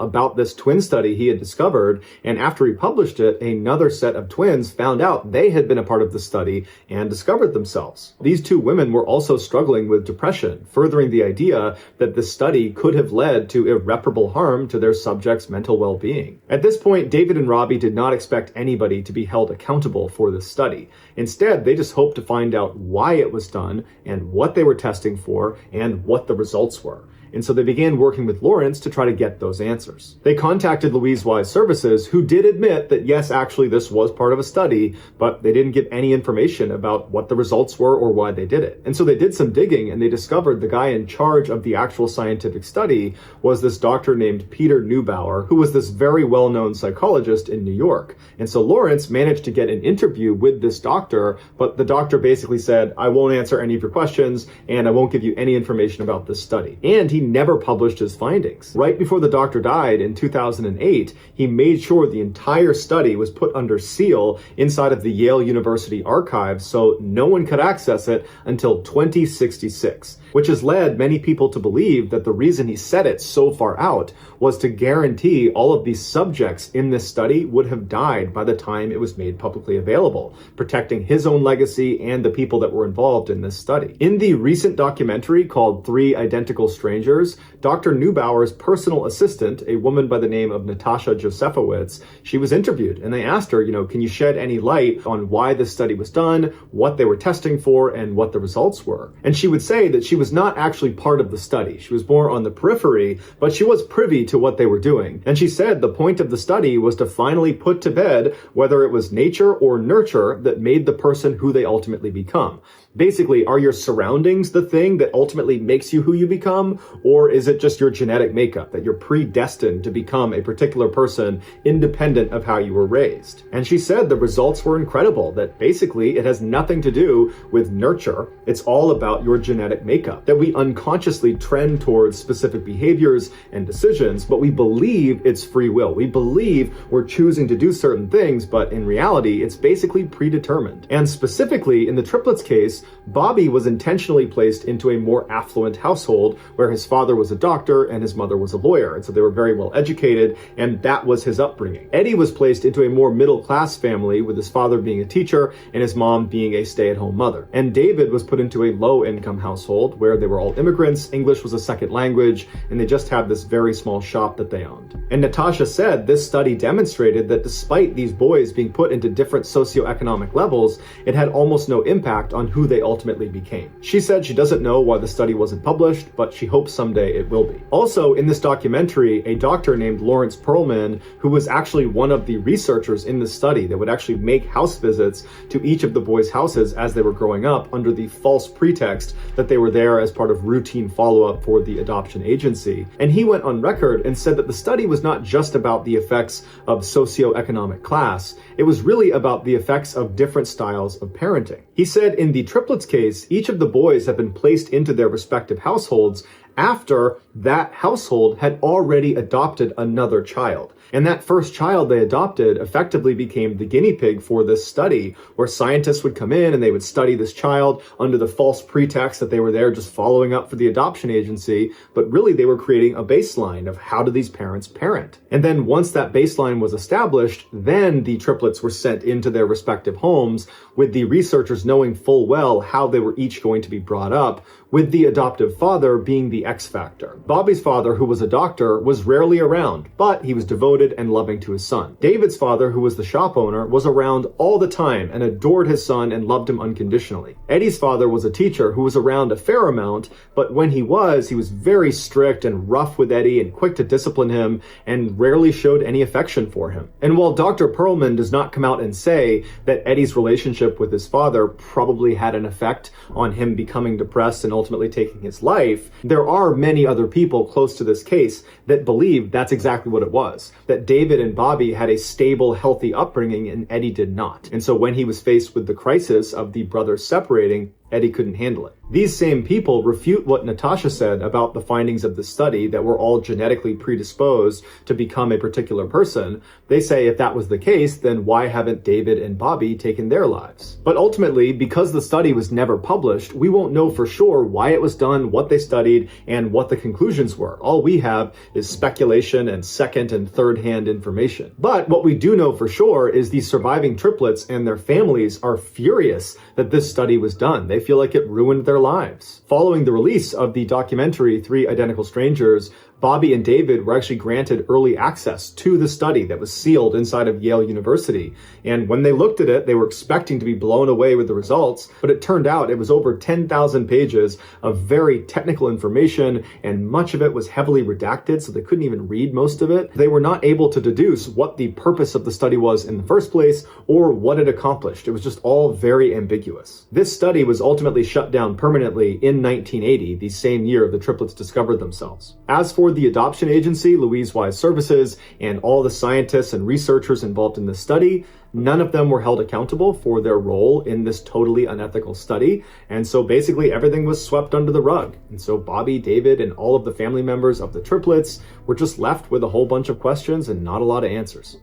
about this twin study he had discovered, and after he published it, another set of twins found out they had been a part of the study and discovered themselves. These two women were also struggling with depression, furthering the idea that this study could have led to irreparable harm to their subjects' mental well-being. At this point, David and Robbie did not expect anybody to be held accountable for this study. Instead, they just hoped to find out why it was done and what they were testing for and what the results were. And so they began working with Lawrence to try to get those answers. They contacted Louise Wise Services, who did admit that yes, actually this was part of a study, but they didn't give any information about what the results were or why they did it. And so they did some digging and they discovered the guy in charge of the actual scientific study was this doctor named Peter Neubauer, who was this very well-known psychologist in New York. And so Lawrence managed to get an interview with this doctor, but the doctor basically said, I won't answer any of your questions and I won't give you any information about this study. And he never published his findings. Right before the doctor died in 2008, he made sure the entire study was put under seal inside of the Yale University archives so no one could access it until 2066, which has led many people to believe that the reason he set it so far out was to guarantee all of these subjects in this study would have died by the time it was made publicly available, protecting his own legacy and the people that were involved in this study. In the recent documentary called 3 Identical Strangers, Dr. Neubauer's personal assistant, a woman by the name of Natasha Josefowicz, she was interviewed and they asked her, can you shed any light on why this study was done, what they were testing for, and what the results were? And she would say that she was not actually part of the study. She was more on the periphery, but she was privy to what they were doing. And she said the point of the study was to finally put to bed whether it was nature or nurture that made the person who they ultimately become. Basically, are your surroundings the thing that ultimately makes you who you become, or is it just your genetic makeup, that you're predestined to become a particular person independent of how you were raised? And she said the results were incredible, that basically it has nothing to do with nurture. It's all about your genetic makeup, that we unconsciously trend towards specific behaviors and decisions, but we believe it's free will. We believe we're choosing to do certain things, but in reality, it's basically predetermined. And specifically in the triplets case, Bobby was intentionally placed into a more affluent household where his father was a doctor and his mother was a lawyer. And so they were very well educated, and that was his upbringing. Eddie was placed into a more middle-class family with his father being a teacher and his mom being a stay-at-home mother. And David was put into a low-income household where they were all immigrants, English was a second language, and they just had this very small shop that they owned. And Natasha said this study demonstrated that despite these boys being put into different socioeconomic levels, it had almost no impact on who they ultimately became. She said she doesn't know why the study wasn't published, but she hopes someday it will be. Also, in this documentary, a doctor named Lawrence Perlman, who was actually one of the researchers in the study that would actually make house visits to each of the boys' houses as they were growing up under the false pretext that they were there as part of routine follow-up for the adoption agency. And he went on record and said that the study was not just about the effects of socioeconomic class, it was really about the effects of different styles of parenting. He said in the triplets case, each of the boys have been placed into their respective households after that household had already adopted another child. And that first child they adopted effectively became the guinea pig for this study, where scientists would come in and they would study this child under the false pretext that they were there just following up for the adoption agency, but really they were creating a baseline of how do these parents parent. And then once that baseline was established, then the triplets were sent into their respective homes, with the researchers knowing full well how they were each going to be brought up, with the adoptive father being the X factor. Bobby's father, who was a doctor, was rarely around, but he was devoted and loving to his son. David's father, who was the shop owner, was around all the time and adored his son and loved him unconditionally. Eddie's father was a teacher who was around a fair amount, but when he was very strict and rough with Eddie and quick to discipline him and rarely showed any affection for him. And while Dr. Perlman does not come out and say that Eddie's relationship with his father probably had an effect on him becoming depressed and ultimately taking his life, there are many other people close to this case that believe that's exactly what it was. That David and Bobby had a stable, healthy upbringing and Eddie did not. And so when he was faced with the crisis of the brothers separating, Eddie couldn't handle it. These same people refute what Natasha said about the findings of the study that we're all genetically predisposed to become a particular person. They say if that was the case, then why haven't David and Bobby taken their lives? But ultimately, because the study was never published, we won't know for sure why it was done, what they studied, and what the conclusions were. All we have is speculation and second and third hand information. But what we do know for sure is these surviving triplets and their families are furious that this study was done. They feel like it ruined their lives. Following the release of the documentary 3 Identical Strangers, Bobby and David were actually granted early access to the study that was sealed inside of Yale University. And when they looked at it, they were expecting to be blown away with the results, but it turned out it was over 10,000 pages of very technical information, and much of it was heavily redacted, so they couldn't even read most of it. They were not able to deduce what the purpose of the study was in the first place or what it accomplished. It was just all very ambiguous. This study was ultimately shut down permanently in 1980, the same year the triplets discovered themselves. As for the adoption agency, Louise Wise Services, and all the scientists and researchers involved in this study, none of them were held accountable for their role in this totally unethical study. And so basically everything was swept under the rug. And so Bobby, David, and all of the family members of the triplets were just left with a whole bunch of questions and not a lot of answers.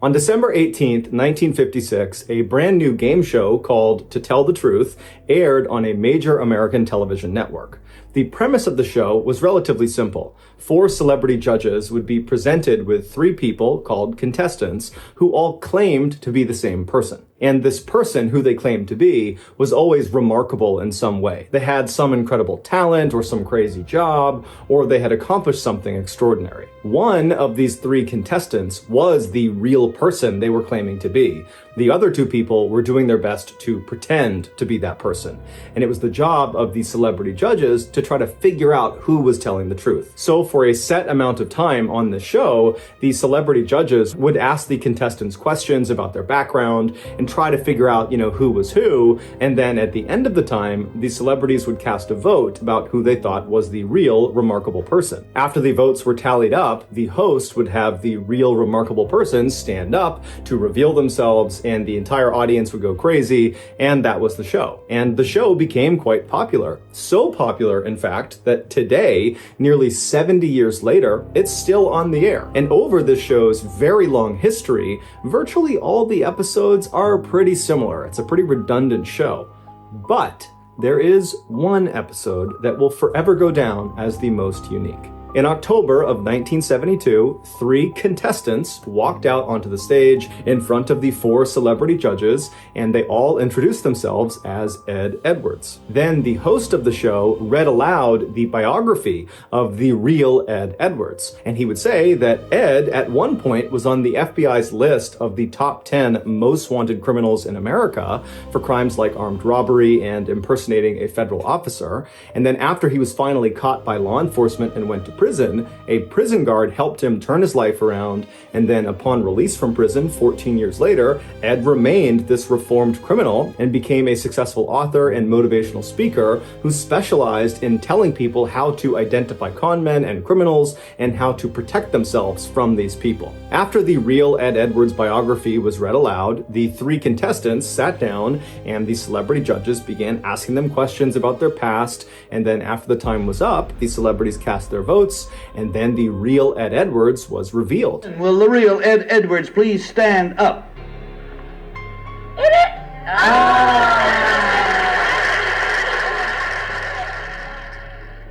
On December 18th, 1956, a brand new game show called To Tell the Truth aired on a major American television network. The premise of the show was relatively simple. 4 celebrity judges would be presented with 3 people called contestants who all claimed to be the same person. And this person who they claimed to be was always remarkable in some way. They had some incredible talent or some crazy job, or they had accomplished something extraordinary. One of these 3 contestants was the real person they were claiming to be. The other 2 people were doing their best to pretend to be that person. And it was the job of the celebrity judges to try to figure out who was telling the truth. So for a set amount of time on the show, the celebrity judges would ask the contestants questions about their background and try to figure out, who was who. And then at the end of the time, the celebrities would cast a vote about who they thought was the real remarkable person. After the votes were tallied up, the host would have the real remarkable person stand up to reveal themselves, and the entire audience would go crazy, and that was the show. And the show became quite popular. So popular, in fact, that today, nearly 70 years later, it's still on the air. And over this show's very long history, virtually all the episodes are pretty similar. It's a pretty redundant show. But there is one episode that will forever go down as the most unique. In October of 1972, 3 contestants walked out onto the stage in front of the 4 celebrity judges, and they all introduced themselves as Ed Edwards. Then the host of the show read aloud the biography of the real Ed Edwards, and he would say that Ed at one point was on the FBI's list of the top 10 most wanted criminals in America for crimes like armed robbery and impersonating a federal officer. And then after he was finally caught by law enforcement and went to prison, prison, a prison guard helped him turn his life around, and then upon release from prison 14 years later, Ed remained this reformed criminal and became a successful author and motivational speaker who specialized in telling people how to identify con men and criminals and how to protect themselves from these people. After the real Ed Edwards biography was read aloud, the three contestants sat down and the celebrity judges began asking them questions about their past, and then after the time was up, the celebrities cast their votes, and then the real Ed Edwards was revealed. Will the real Ed Edwards please stand up?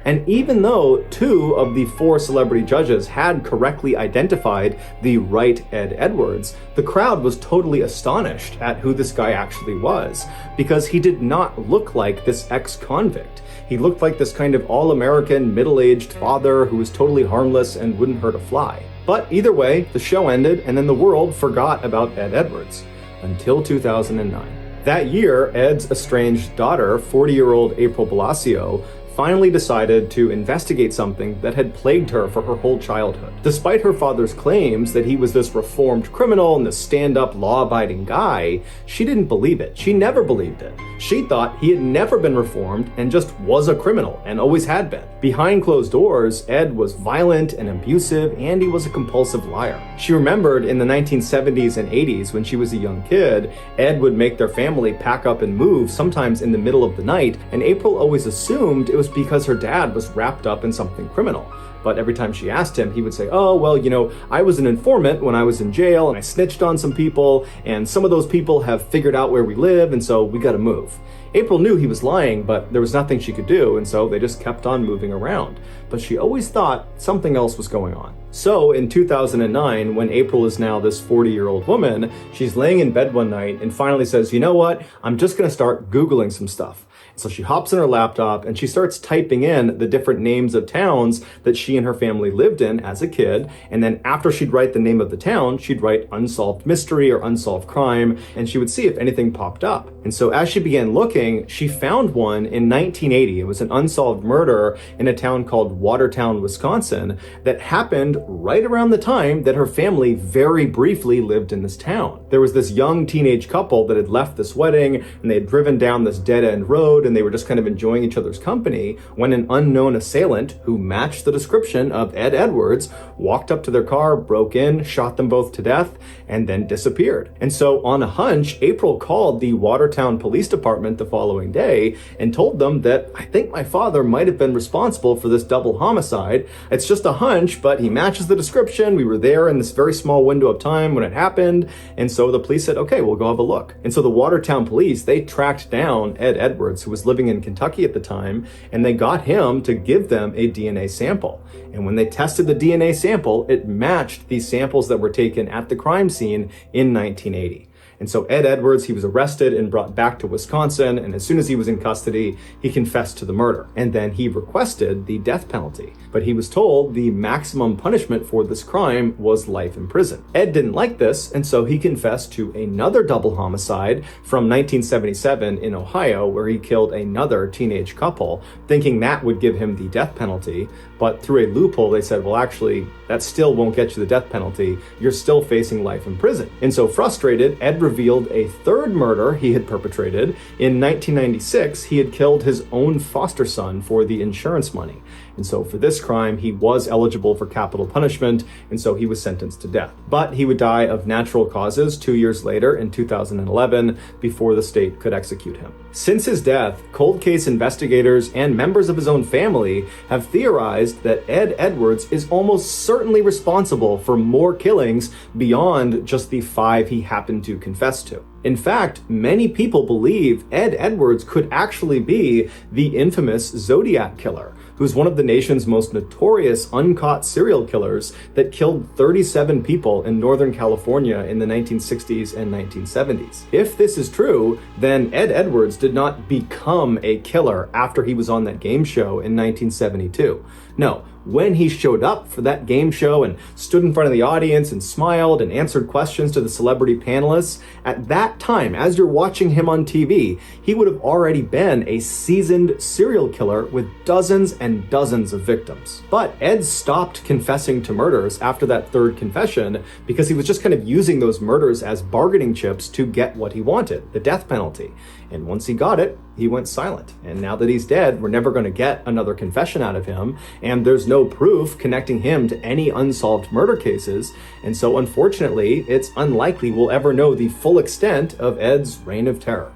And even though 2 of the 4 celebrity judges had correctly identified the right Ed Edwards, the crowd was totally astonished at who this guy actually was, because he did not look like this ex-convict. He looked like this kind of all-American, middle-aged father who was totally harmless and wouldn't hurt a fly. But either way, the show ended, and then the world forgot about Ed Edwards. Until 2009. That year, Ed's estranged daughter, 40-year-old April Blasio, finally decided to investigate something that had plagued her for her whole childhood. Despite her father's claims that he was this reformed criminal and this stand-up, law-abiding guy, she didn't believe it. She never believed it. She thought he had never been reformed and just was a criminal and always had been. Behind closed doors, Ed was violent and abusive, and he was a compulsive liar. She remembered in the 1970s and 80s when she was a young kid, Ed would make their family pack up and move sometimes in the middle of the night, and April always assumed it was because her dad was wrapped up in something criminal. But every time she asked him, he would say, oh, well, you know, I was an informant when I was in jail and I snitched on some people, and some of those people have figured out where we live, and so we gotta move. April knew he was lying, but there was nothing she could do, and so they just kept on moving around. But she always thought something else was going on. So in 2009, when April is now this 40-year-old woman, she's laying in bed one night and finally says, you know what, I'm just gonna start Googling some stuff. So she hops in her laptop and she starts typing in the different names of towns that she and her family lived in as a kid. And then after she'd write the name of the town, she'd write unsolved mystery or unsolved crime, and she would see if anything popped up. And so as she began looking, she found one in 1980. It was an unsolved murder in a town called Watertown, Wisconsin, that happened right around the time that her family very briefly lived in this town. There was this young teenage couple that had left this wedding and they had driven down this dead-end road, and they were just kind of enjoying each other's company when an unknown assailant who matched the description of Ed Edwards walked up to their car, broke in, shot them both to death, and then disappeared. And so on a hunch, April called the Watertown Police Department the following day and told them that, I think my father might have been responsible for this double homicide. It's just a hunch, but he matches the description. We were there in this very small window of time when it happened. And so the police said, okay, we'll go have a look. And so the Watertown police, they tracked down Ed Edwards, who was living in Kentucky at the time, and they got him to give them a DNA sample. And when they tested the DNA sample, it matched the samples that were taken at the crime scene in 1980. And so Ed Edwards, he was arrested and brought back to Wisconsin, and as soon as he was in custody, he confessed to the murder. And then he requested the death penalty. But he was told the maximum punishment for this crime was life in prison. Ed didn't like this, and so he confessed to another double homicide from 1977 in Ohio, where he killed another teenage couple, thinking that would give him the death penalty. But through a loophole, they said, well, actually, that still won't get you the death penalty. You're still facing life in prison. And so frustrated, Ed revealed a third murder he had perpetrated. In 1996, he had killed his own foster son for the insurance money. And so for this crime, he was eligible for capital punishment, and so he was sentenced to death. But he would die of natural causes 2 years later in 2011 before the state could execute him. Since his death, cold case investigators and members of his own family have theorized that Ed Edwards is almost certainly responsible for more killings beyond just the 5 he happened to confess to. In fact, many people believe Ed Edwards could actually be the infamous Zodiac killer, who's one of the nation's most notorious uncaught serial killers that killed 37 people in Northern California in the 1960s and 1970s. If this is true, then Ed Edwards did not become a killer after he was on that game show in 1972. No, when he showed up for that game show and stood in front of the audience and smiled and answered questions to the celebrity panelists, at that time, as you're watching him on TV, he would have already been a seasoned serial killer with dozens and dozens of victims. But Ed stopped confessing to murders after that third confession because he was just kind of using those murders as bargaining chips to get what he wanted, the death penalty. And once he got it, he went silent. And now that he's dead, we're never going to get another confession out of him, and there's no proof connecting him to any unsolved murder cases. And so unfortunately, it's unlikely we'll ever know the full extent of Ed's reign of terror.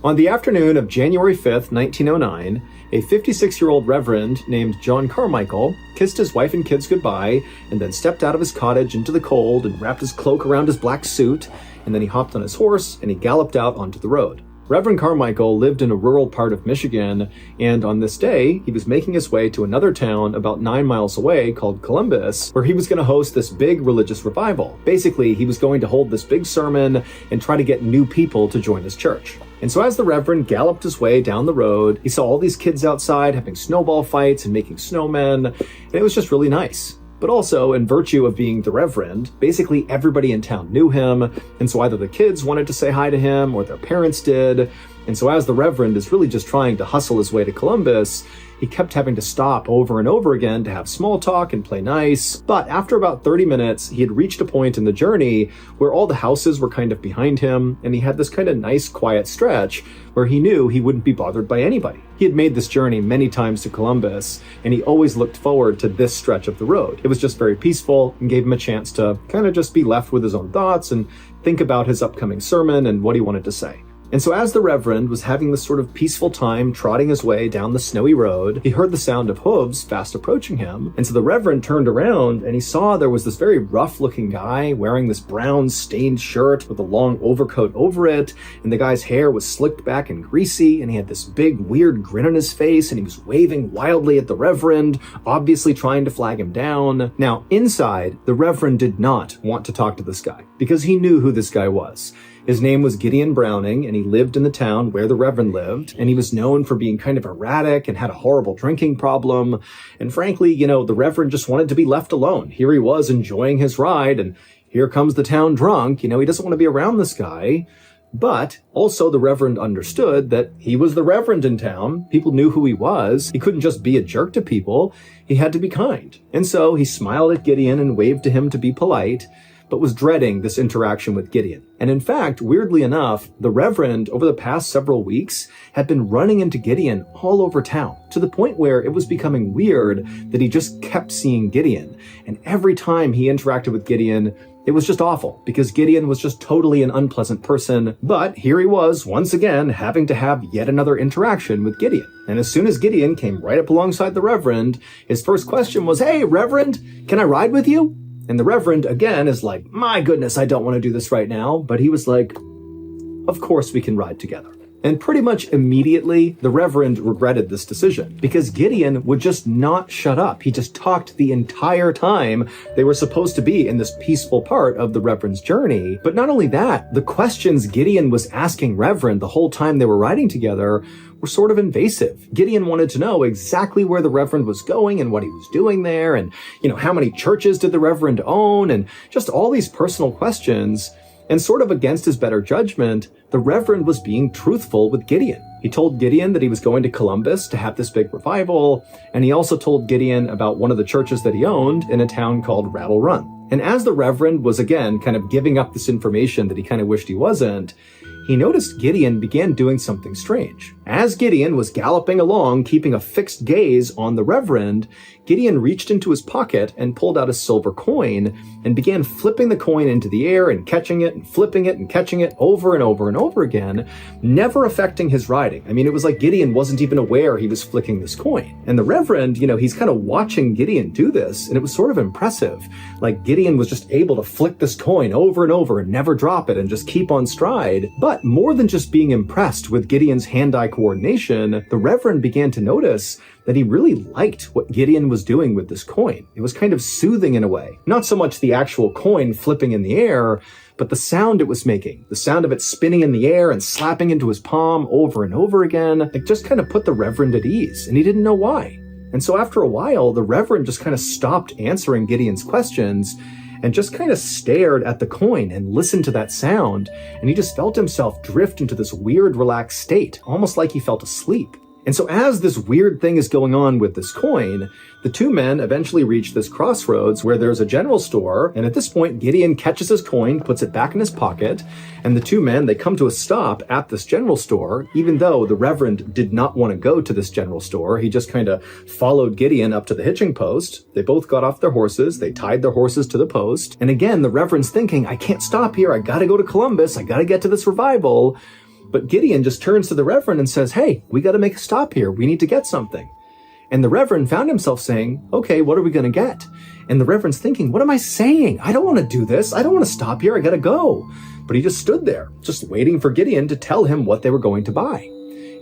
On the afternoon of January 5th, 1909, a 56-year-old reverend named John Carmichael kissed his wife and kids goodbye and then stepped out of his cottage into the cold and wrapped his cloak around his black suit, and then he hopped on his horse and he galloped out onto the road. Reverend Carmichael lived in a rural part of Michigan, and on this day, he was making his way to another town about 9 miles away called Columbus, where he was going to host this big religious revival. Basically, he was going to hold this big sermon and try to get new people to join his church. And so as the Reverend galloped his way down the road, he saw all these kids outside having snowball fights and making snowmen, and it was just really nice. But also, in virtue of being the Reverend, basically everybody in town knew him, and so either the kids wanted to say hi to him or their parents did. And so as the Reverend is really just trying to hustle his way to Columbus, he kept having to stop over and over again to have small talk and play nice. But after about 30 minutes, he had reached a point in the journey where all the houses were kind of behind him, and he had this kind of nice, quiet stretch where he knew he wouldn't be bothered by anybody. He had made this journey many times to Columbus, and he always looked forward to this stretch of the road. It was just very peaceful and gave him a chance to kind of just be left with his own thoughts and think about his upcoming sermon and what he wanted to say. And so as the Reverend was having this sort of peaceful time trotting his way down the snowy road, he heard the sound of hooves fast approaching him. And so the Reverend turned around and he saw there was this very rough-looking guy wearing this brown stained shirt with a long overcoat over it. And the guy's hair was slicked back and greasy, and he had this big weird grin on his face, and he was waving wildly at the Reverend, obviously trying to flag him down. Now, inside, the Reverend did not want to talk to this guy because he knew who this guy was. His name was Gideon Browning, and he lived in the town where the Reverend lived, and he was known for being kind of erratic and had a horrible drinking problem. And frankly, the Reverend just wanted to be left alone. Here he was enjoying his ride, and here comes the town drunk. He doesn't want to be around this guy. But also the Reverend understood that he was the Reverend in town. People knew who he was. He couldn't just be a jerk to people. He had to be kind. And so he smiled at Gideon and waved to him to be polite, but was dreading this interaction with Gideon. And in fact, weirdly enough, the Reverend, over the past several weeks, had been running into Gideon all over town, to the point where it was becoming weird that he just kept seeing Gideon. And every time he interacted with Gideon, it was just awful, because Gideon was just totally an unpleasant person. But here he was, once again, having to have yet another interaction with Gideon. And as soon as Gideon came right up alongside the Reverend, his first question was, "Hey, Reverend, can I ride with you?" And the Reverend, again, is like, "My goodness, I don't want to do this right now." But he was like, "Of course we can ride together." And pretty much immediately, the Reverend regretted this decision, because Gideon would just not shut up. He just talked the entire time they were supposed to be in this peaceful part of the Reverend's journey. But not only that, the questions Gideon was asking Reverend the whole time they were riding together were sort of invasive. Gideon wanted to know exactly where the Reverend was going and what he was doing there, and, how many churches did the Reverend own, and just all these personal questions. And sort of against his better judgment, the Reverend was being truthful with Gideon. He told Gideon that he was going to Columbus to have this big revival, and he also told Gideon about one of the churches that he owned in a town called Rattle Run. And as the Reverend was again kind of giving up this information that he kind of wished he wasn't, he noticed Gideon began doing something strange. As Gideon was galloping along, keeping a fixed gaze on the Reverend, Gideon reached into his pocket and pulled out a silver coin and began flipping the coin into the air and catching it and flipping it and catching it over and over and over again, never affecting his riding. I mean, it was like Gideon wasn't even aware he was flicking this coin. And the Reverend, he's kind of watching Gideon do this, and it was sort of impressive. Like, Gideon was just able to flick this coin over and over and never drop it and just keep on stride. But more than just being impressed with Gideon's hand-eye coordination, the Reverend began to notice that he really liked what Gideon was doing with this coin. It was kind of soothing in a way. Not so much the actual coin flipping in the air, but the sound it was making, the sound of it spinning in the air and slapping into his palm over and over again, it just kind of put the Reverend at ease, and he didn't know why. And so after a while, the Reverend just kind of stopped answering Gideon's questions and just kind of stared at the coin and listened to that sound, and he just felt himself drift into this weird, relaxed state, almost like he felt asleep. And so as this weird thing is going on with this coin, the two men eventually reach this crossroads where there's a general store, and at this point, Gideon catches his coin, puts it back in his pocket, and the two men, they come to a stop at this general store, even though the Reverend did not want to go to this general store. He just kind of followed Gideon up to the hitching post. They both got off their horses, they tied their horses to the post, and again, the Reverend's thinking, I can't stop here, I gotta go to Columbus, I gotta get to this revival. But Gideon just turns to the Reverend and says, hey, we got to make a stop here. We need to get something. And the Reverend found himself saying, okay, what are we going to get? And the Reverend's thinking, what am I saying? I don't want to do this. I don't want to stop here. I got to go. But he just stood there, just waiting for Gideon to tell him what they were going to buy.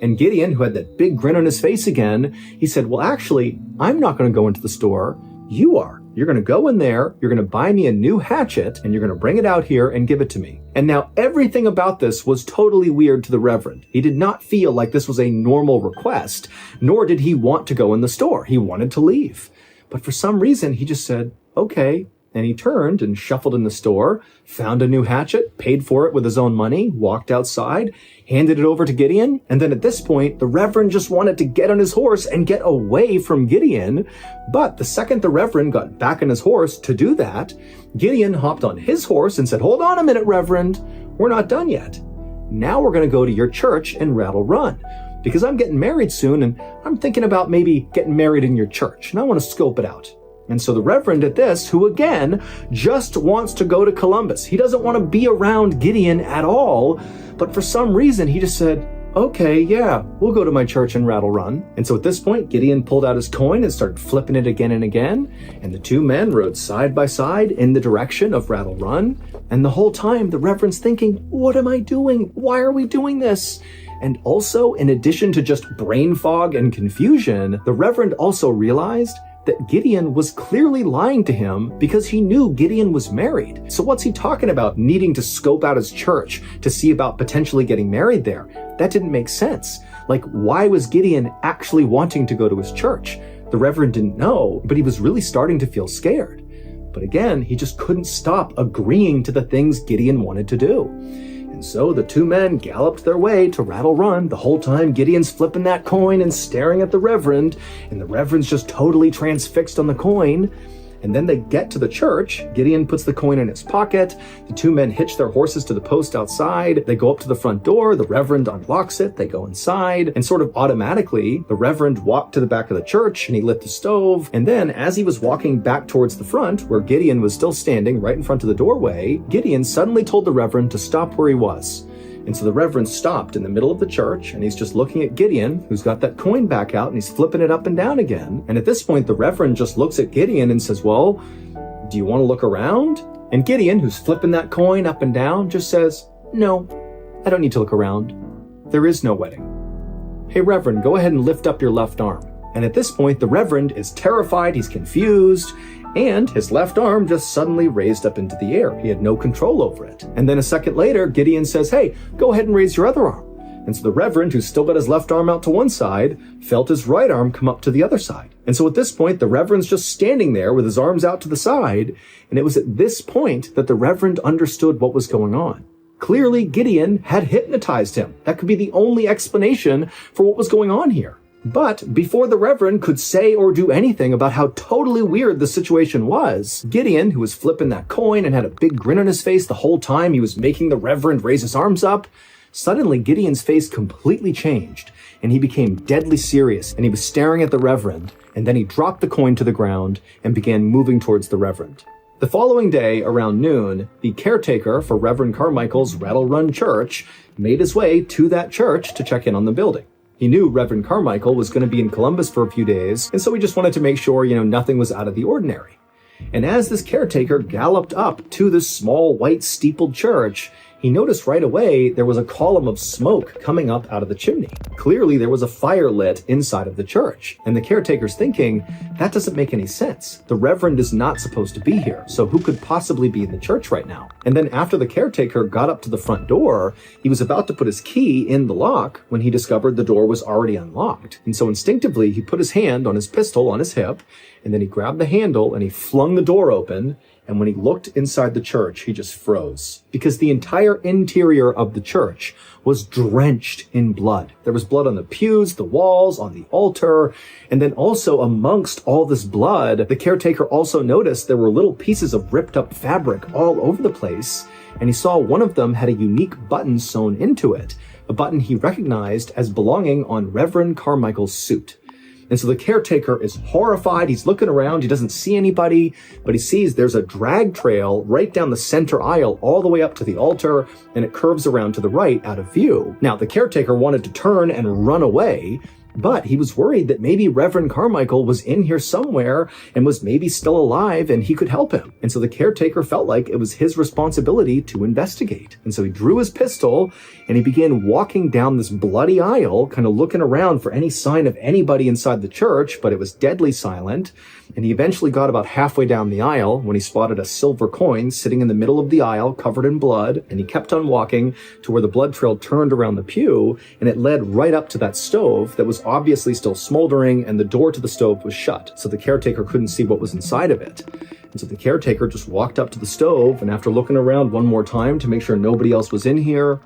And Gideon, who had that big grin on his face again, he said, well, actually, I'm not going to go into the store. You are. You're going to go in there, you're going to buy me a new hatchet, and you're going to bring it out here and give it to me. And now everything about this was totally weird to the Reverend. He did not feel like this was a normal request, nor did he want to go in the store. He wanted to leave. But for some reason, he just said, okay. And he turned and shuffled in the store, found a new hatchet, paid for it with his own money, walked outside, handed it over to Gideon. And then at this point, the Reverend just wanted to get on his horse and get away from Gideon. But the second the Reverend got back on his horse to do that, Gideon hopped on his horse and said, hold on a minute, Reverend, we're not done yet. Now we're going to go to your church in Rattle Run, because I'm getting married soon and I'm thinking about maybe getting married in your church, and I want to scope it out. And so the Reverend at this, who again just wants to go to Columbus, he doesn't want to be around Gideon at all, but for some reason he just said, okay, yeah, we'll go to my church in Rattle Run. And so at this point, Gideon pulled out his coin and started flipping it again and again, and the two men rode side by side in the direction of Rattle Run. And the whole time, the Reverend's thinking, what am I doing? Why are we doing this? And also, in addition to just brain fog and confusion, the Reverend also realized that Gideon was clearly lying to him because he knew Gideon was married. So what's he talking about needing to scope out his church to see about potentially getting married there? That didn't make sense. Like, why was Gideon actually wanting to go to his church? The Reverend didn't know, but he was really starting to feel scared. But again, he just couldn't stop agreeing to the things Gideon wanted to do. And so the two men galloped their way to Rattle Run. The whole time Gideon's flipping that coin and staring at the Reverend, and the Reverend's just totally transfixed on the coin. And then they get to the church. Gideon puts the coin in his pocket. The two men hitch their horses to the post outside. They go up to the front door. The Reverend unlocks it. They go inside. And sort of automatically, the Reverend walked to the back of the church and he lit the stove. And then as he was walking back towards the front, where Gideon was still standing right in front of the doorway, Gideon suddenly told the Reverend to stop where he was. And so the Reverend stopped in the middle of the church, and he's just looking at Gideon, who's got that coin back out, and he's flipping it up and down again. And at this point, the Reverend just looks at Gideon and says, well, do you want to look around? And Gideon, who's flipping that coin up and down, just says, no, I don't need to look around. There is no wedding. Hey, Reverend, go ahead and lift up your left arm. And at this point, the Reverend is terrified, he's confused, and his left arm just suddenly raised up into the air. He had no control over it. And then a second later, Gideon says, hey, go ahead and raise your other arm. And so the Reverend, who's still got his left arm out to one side, felt his right arm come up to the other side. And so at this point, the Reverend's just standing there with his arms out to the side. And it was at this point that the Reverend understood what was going on. Clearly, Gideon had hypnotized him. That could be the only explanation for what was going on here. But before the Reverend could say or do anything about how totally weird the situation was, Gideon, who was flipping that coin and had a big grin on his face the whole time he was making the Reverend raise his arms up, suddenly Gideon's face completely changed, and he became deadly serious, and he was staring at the Reverend, and then he dropped the coin to the ground and began moving towards the Reverend. The following day, around noon, the caretaker for Reverend Carmichael's Rattle Run Church made his way to that church to check in on the building. He knew Reverend Carmichael was going to be in Columbus for a few days, and so he just wanted to make sure, nothing was out of the ordinary. And as this caretaker galloped up to this small white steepled church, he noticed right away there was a column of smoke coming up out of the chimney. Clearly, there was a fire lit inside of the church. And the caretaker's thinking, that doesn't make any sense. The Reverend is not supposed to be here, so who could possibly be in the church right now? And then after the caretaker got up to the front door, he was about to put his key in the lock when he discovered the door was already unlocked. And so instinctively, he put his hand on his pistol on his hip, and then he grabbed the handle and he flung the door open. And when he looked inside the church, he just froze, because the entire interior of the church was drenched in blood. There was blood on the pews, the walls, on the altar, and then also amongst all this blood, the caretaker also noticed there were little pieces of ripped up fabric all over the place, and he saw one of them had a unique button sewn into it, a button he recognized as belonging on Reverend Carmichael's suit. And so the caretaker is horrified. He's looking around. He doesn't see anybody, but he sees there's a drag trail right down the center aisle all the way up to the altar, and it curves around to the right out of view. Now, the caretaker wanted to turn and run away, but he was worried that maybe Reverend Carmichael was in here somewhere and was maybe still alive and he could help him. And so the caretaker felt like it was his responsibility to investigate. And so he drew his pistol and he began walking down this bloody aisle, kind of looking around for any sign of anybody inside the church, but it was deadly silent. And he eventually got about halfway down the aisle when he spotted a silver coin sitting in the middle of the aisle covered in blood. And he kept on walking to where the blood trail turned around the pew, and it led right up to that stove that was obviously still smoldering, and the door to the stove was shut. So the caretaker couldn't see what was inside of it. And so the caretaker just walked up to the stove, and after looking around one more time to make sure nobody else was in here,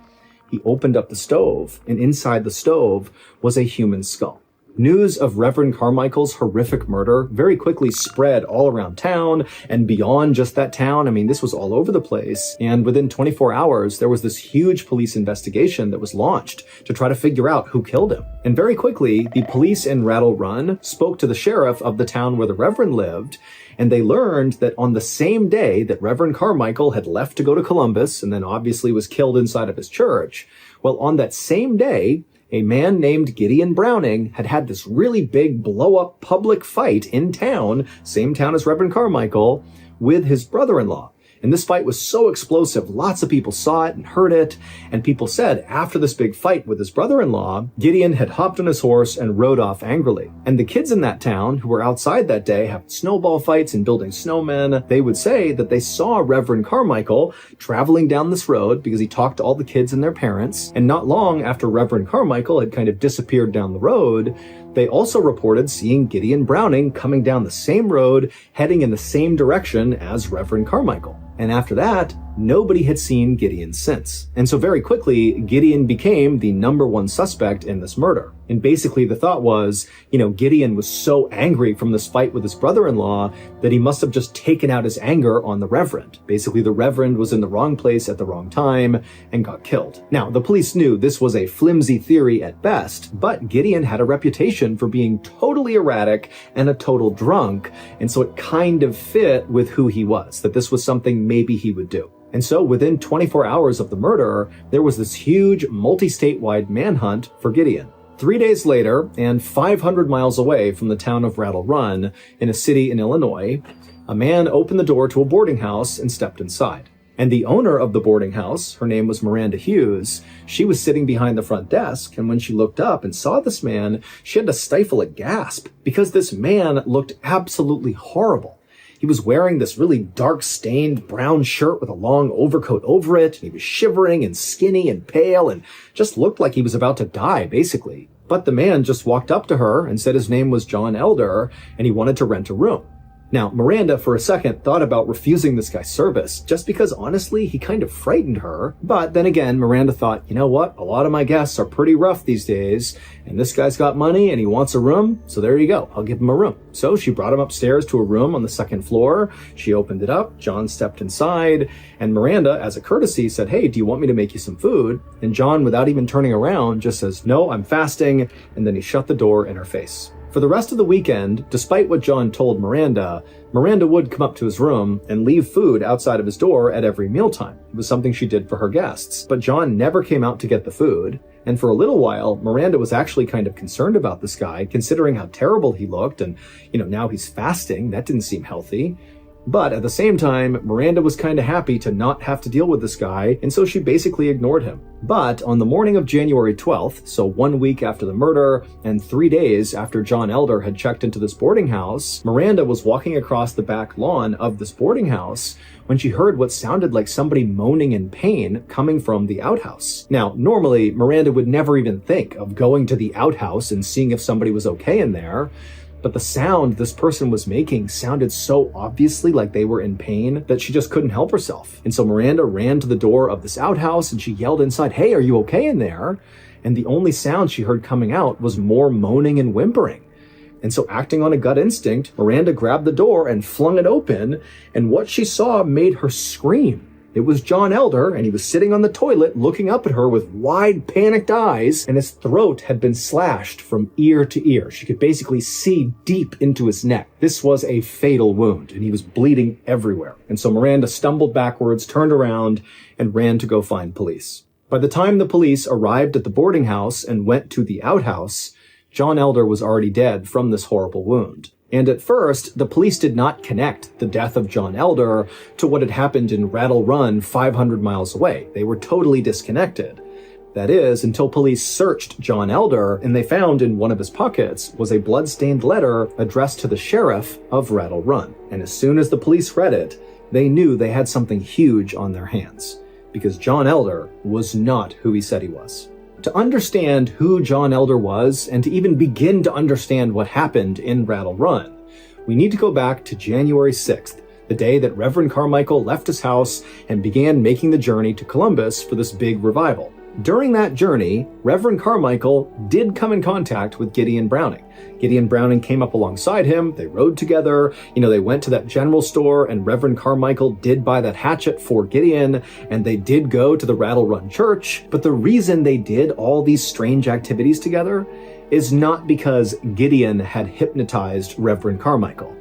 he opened up the stove, and inside the stove was a human skull. News of Reverend Carmichael's horrific murder very quickly spread all around town and beyond just that town. I mean, this was all over the place. And within 24 hours, there was this huge police investigation that was launched to try to figure out who killed him. And very quickly, the police in Rattle Run spoke to the sheriff of the town where the Reverend lived, and they learned that on the same day that Reverend Carmichael had left to go to Columbus and then obviously was killed inside of his church, well, on that same day, a man named Gideon Browning had had this really big blow-up public fight in town, same town as Reverend Carmichael, with his brother-in-law. And this fight was so explosive, lots of people saw it and heard it, and people said after this big fight with his brother-in-law, Gideon had hopped on his horse and rode off angrily. And the kids in that town who were outside that day having snowball fights and building snowmen, they would say that they saw Reverend Carmichael traveling down this road because he talked to all the kids and their parents. And not long after Reverend Carmichael had kind of disappeared down the road, they also reported seeing Gideon Browning coming down the same road, heading in the same direction as Reverend Carmichael. And after that, nobody had seen Gideon since. And so very quickly, Gideon became the number one suspect in this murder. And basically the thought was, Gideon was so angry from this fight with his brother-in-law that he must have just taken out his anger on the Reverend. Basically, the Reverend was in the wrong place at the wrong time and got killed. Now, the police knew this was a flimsy theory at best, but Gideon had a reputation for being totally erratic and a total drunk, and so it kind of fit with who he was, that this was something maybe he would do. And so within 24 hours of the murder, there was this huge multi-statewide manhunt for Gideon. 3 days later, and 500 miles away from the town of Rattle Run, in a city in Illinois, a man opened the door to a boarding house and stepped inside. And the owner of the boarding house, her name was Miranda Hughes, she was sitting behind the front desk, and when she looked up and saw this man, she had to stifle a gasp, because this man looked absolutely horrible. He was wearing this really dark stained brown shirt with a long overcoat over it. He was shivering and skinny and pale and just looked like he was about to die, basically. But the man just walked up to her and said his name was John Elder and he wanted to rent a room. Now, Miranda, for a second, thought about refusing this guy's service, just because, honestly, he kind of frightened her. But then again, Miranda thought, you know what? A lot of my guests are pretty rough these days, and this guy's got money and he wants a room, so there you go. I'll give him a room. So she brought him upstairs to a room on the second floor. She opened it up. John stepped inside, and Miranda, as a courtesy, said, hey, do you want me to make you some food? And John, without even turning around, just says, no, I'm fasting, and then he shut the door in her face. For the rest of the weekend, despite what John told Miranda, Miranda would come up to his room and leave food outside of his door at every mealtime. It was something she did for her guests. But John never came out to get the food. And for a little while, Miranda was actually kind of concerned about this guy, considering how terrible he looked. And, now he's fasting. That didn't seem healthy. But at the same time, Miranda was kind of happy to not have to deal with this guy, and so she basically ignored him. But on the morning of January 12th, so 1 week after the murder and 3 days after John Elder had checked into this boarding house, Miranda was walking across the back lawn of this boarding house when she heard what sounded like somebody moaning in pain coming from the outhouse. Now, normally, Miranda would never even think of going to the outhouse and seeing if somebody was okay in there, but the sound this person was making sounded so obviously like they were in pain that she just couldn't help herself. And so Miranda ran to the door of this outhouse and she yelled inside, "Hey, are you okay in there?" And the only sound she heard coming out was more moaning and whimpering. And so acting on a gut instinct, Miranda grabbed the door and flung it open, and what she saw made her scream. It was John Elder, and he was sitting on the toilet looking up at her with wide, panicked eyes, and his throat had been slashed from ear to ear. She could basically see deep into his neck. This was a fatal wound, and he was bleeding everywhere. And so Miranda stumbled backwards, turned around, and ran to go find police. By the time the police arrived at the boarding house and went to the outhouse, John Elder was already dead from this horrible wound. And at first, the police did not connect the death of John Elder to what had happened in Rattle Run 500 miles away. They were totally disconnected. That is, until police searched John Elder, and they found in one of his pockets was a blood-stained letter addressed to the sheriff of Rattle Run. And as soon as the police read it, they knew they had something huge on their hands, because John Elder was not who he said he was. To understand who John Elder was, and to even begin to understand what happened in Rattle Run, we need to go back to January 6th, the day that Reverend Carmichael left his house and began making the journey to Columbus for this big revival. During that journey, Reverend Carmichael did come in contact with Gideon Browning. Gideon Browning came up alongside him, they rode together, they went to that general store, and Reverend Carmichael did buy that hatchet for Gideon, and they did go to the Rattle Run Church. But the reason they did all these strange activities together is not because Gideon had hypnotized Reverend Carmichael.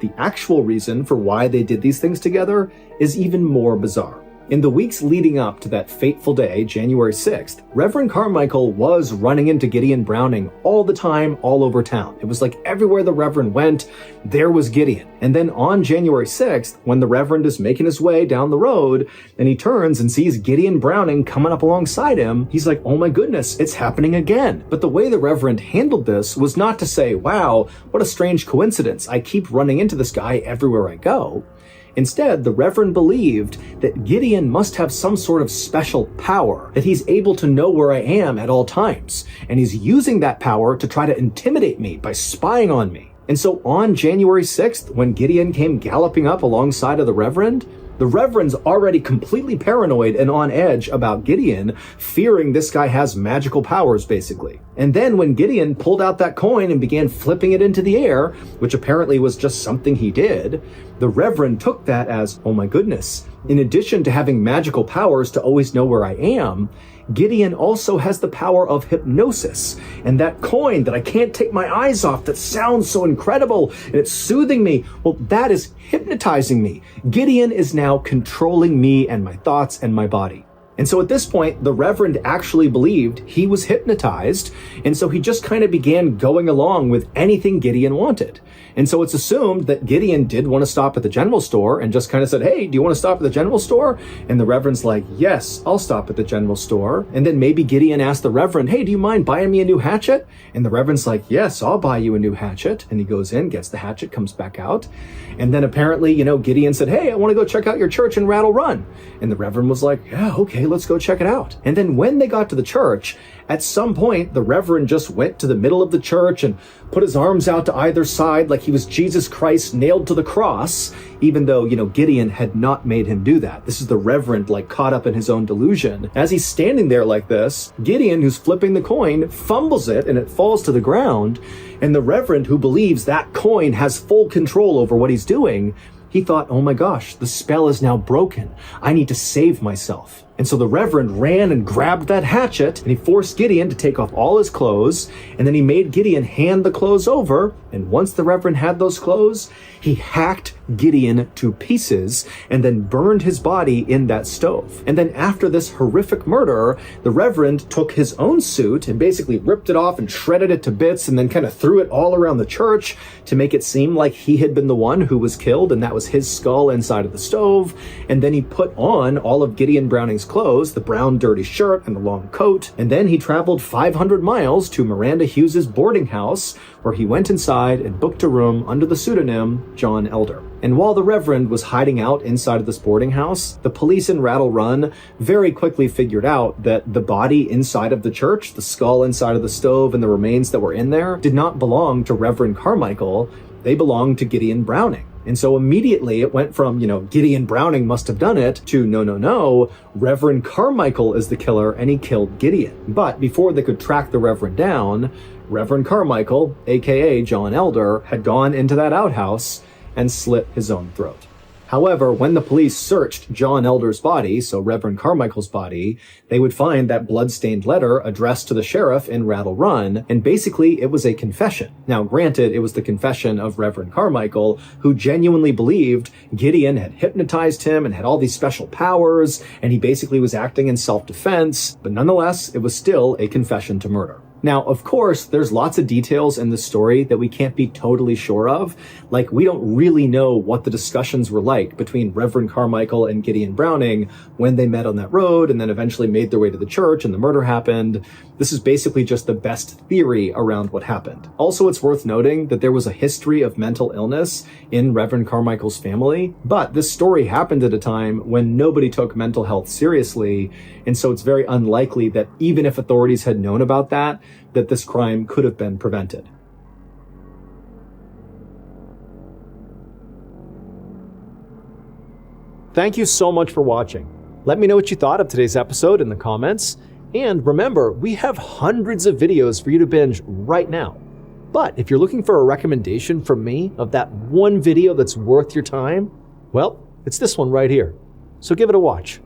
The actual reason for why they did these things together is even more bizarre. In the weeks leading up to that fateful day, January 6th, Reverend Carmichael was running into Gideon Browning all the time, all over town. It was like everywhere the Reverend went, there was Gideon. And then on January 6th, when the Reverend is making his way down the road, and he turns and sees Gideon Browning coming up alongside him, he's like, oh my goodness, it's happening again. But the way the Reverend handled this was not to say, wow, what a strange coincidence. I keep running into this guy everywhere I go. Instead, the Reverend believed that Gideon must have some sort of special power, that he's able to know where I am at all times, and he's using that power to try to intimidate me by spying on me. And so on January 6th, when Gideon came galloping up alongside of the Reverend's already completely paranoid and on edge about Gideon, fearing this guy has magical powers, basically. And then when Gideon pulled out that coin and began flipping it into the air, which apparently was just something he did, the Reverend took that as, oh my goodness, in addition to having magical powers to always know where I am, Gideon also has the power of hypnosis. And that coin that I can't take my eyes off, that sounds so incredible and it's soothing me, well, that is hypnotizing me. Gideon is now controlling me and my thoughts and my body. And so at this point, the Reverend actually believed he was hypnotized, and so he just kind of began going along with anything Gideon wanted. And so it's assumed that Gideon did want to stop at the general store and just kind of said, hey, do you want to stop at the general store? And the Reverend's like, yes, I'll stop at the general store. And then maybe Gideon asked the Reverend, hey, do you mind buying me a new hatchet? And the Reverend's like, yes, I'll buy you a new hatchet. And he goes in, gets the hatchet, comes back out. And then apparently, Gideon said, hey, I want to go check out your church in Rattle Run. And the Reverend was like, yeah, okay, let's go check it out. And then when they got to the church, at some point, the Reverend just went to the middle of the church and put his arms out to either side like he was Jesus Christ nailed to the cross, even though, Gideon had not made him do that. This is the Reverend, caught up in his own delusion. As he's standing there like this, Gideon, who's flipping the coin, fumbles it and it falls to the ground. And the Reverend, who believes that coin has full control over what he's doing, he thought, oh my gosh, the spell is now broken. I need to save myself. And so the Reverend ran and grabbed that hatchet, and he forced Gideon to take off all his clothes, and then he made Gideon hand the clothes over, and once the Reverend had those clothes, he hacked Gideon to pieces and then burned his body in that stove. And then after this horrific murder, the Reverend took his own suit and basically ripped it off and shredded it to bits and then kind of threw it all around the church to make it seem like he had been the one who was killed and that was his skull inside of the stove. And then he put on all of Gideon Browning's clothes, the brown dirty shirt and the long coat, and then he traveled 500 miles to Miranda Hughes's boarding house, where he went inside and booked a room under the pseudonym John Elder. And while the Reverend was hiding out inside of this boarding house, the police in Rattle Run very quickly figured out that the body inside of the church, the skull inside of the stove, and the remains that were in there did not belong to Reverend Carmichael. They belonged to Gideon Browning. And so immediately it went from, Gideon Browning must have done it to no, Reverend Carmichael is the killer and he killed Gideon. But before they could track the Reverend down, Reverend Carmichael, aka John Elder, had gone into that outhouse and slit his own throat. However, when the police searched John Elder's body, so Reverend Carmichael's body, they would find that blood-stained letter addressed to the sheriff in Rattle Run, and basically it was a confession. Now, granted, it was the confession of Reverend Carmichael, who genuinely believed Gideon had hypnotized him and had all these special powers, and he basically was acting in self-defense, but nonetheless, it was still a confession to murder. Now, of course, there's lots of details in the story that we can't be totally sure of. Like, we don't really know what the discussions were like between Reverend Carmichael and Gideon Browning when they met on that road and then eventually made their way to the church and the murder happened. This is basically just the best theory around what happened. Also, it's worth noting that there was a history of mental illness in Reverend Carmichael's family, but this story happened at a time when nobody took mental health seriously, and so it's very unlikely that even if authorities had known about that this crime could have been prevented. Thank you so much for watching. Let me know what you thought of today's episode in the comments. And remember, we have hundreds of videos for you to binge right now. But if you're looking for a recommendation from me of that one video that's worth your time, well, it's this one right here. So give it a watch.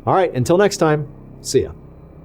All right, until next time, see ya.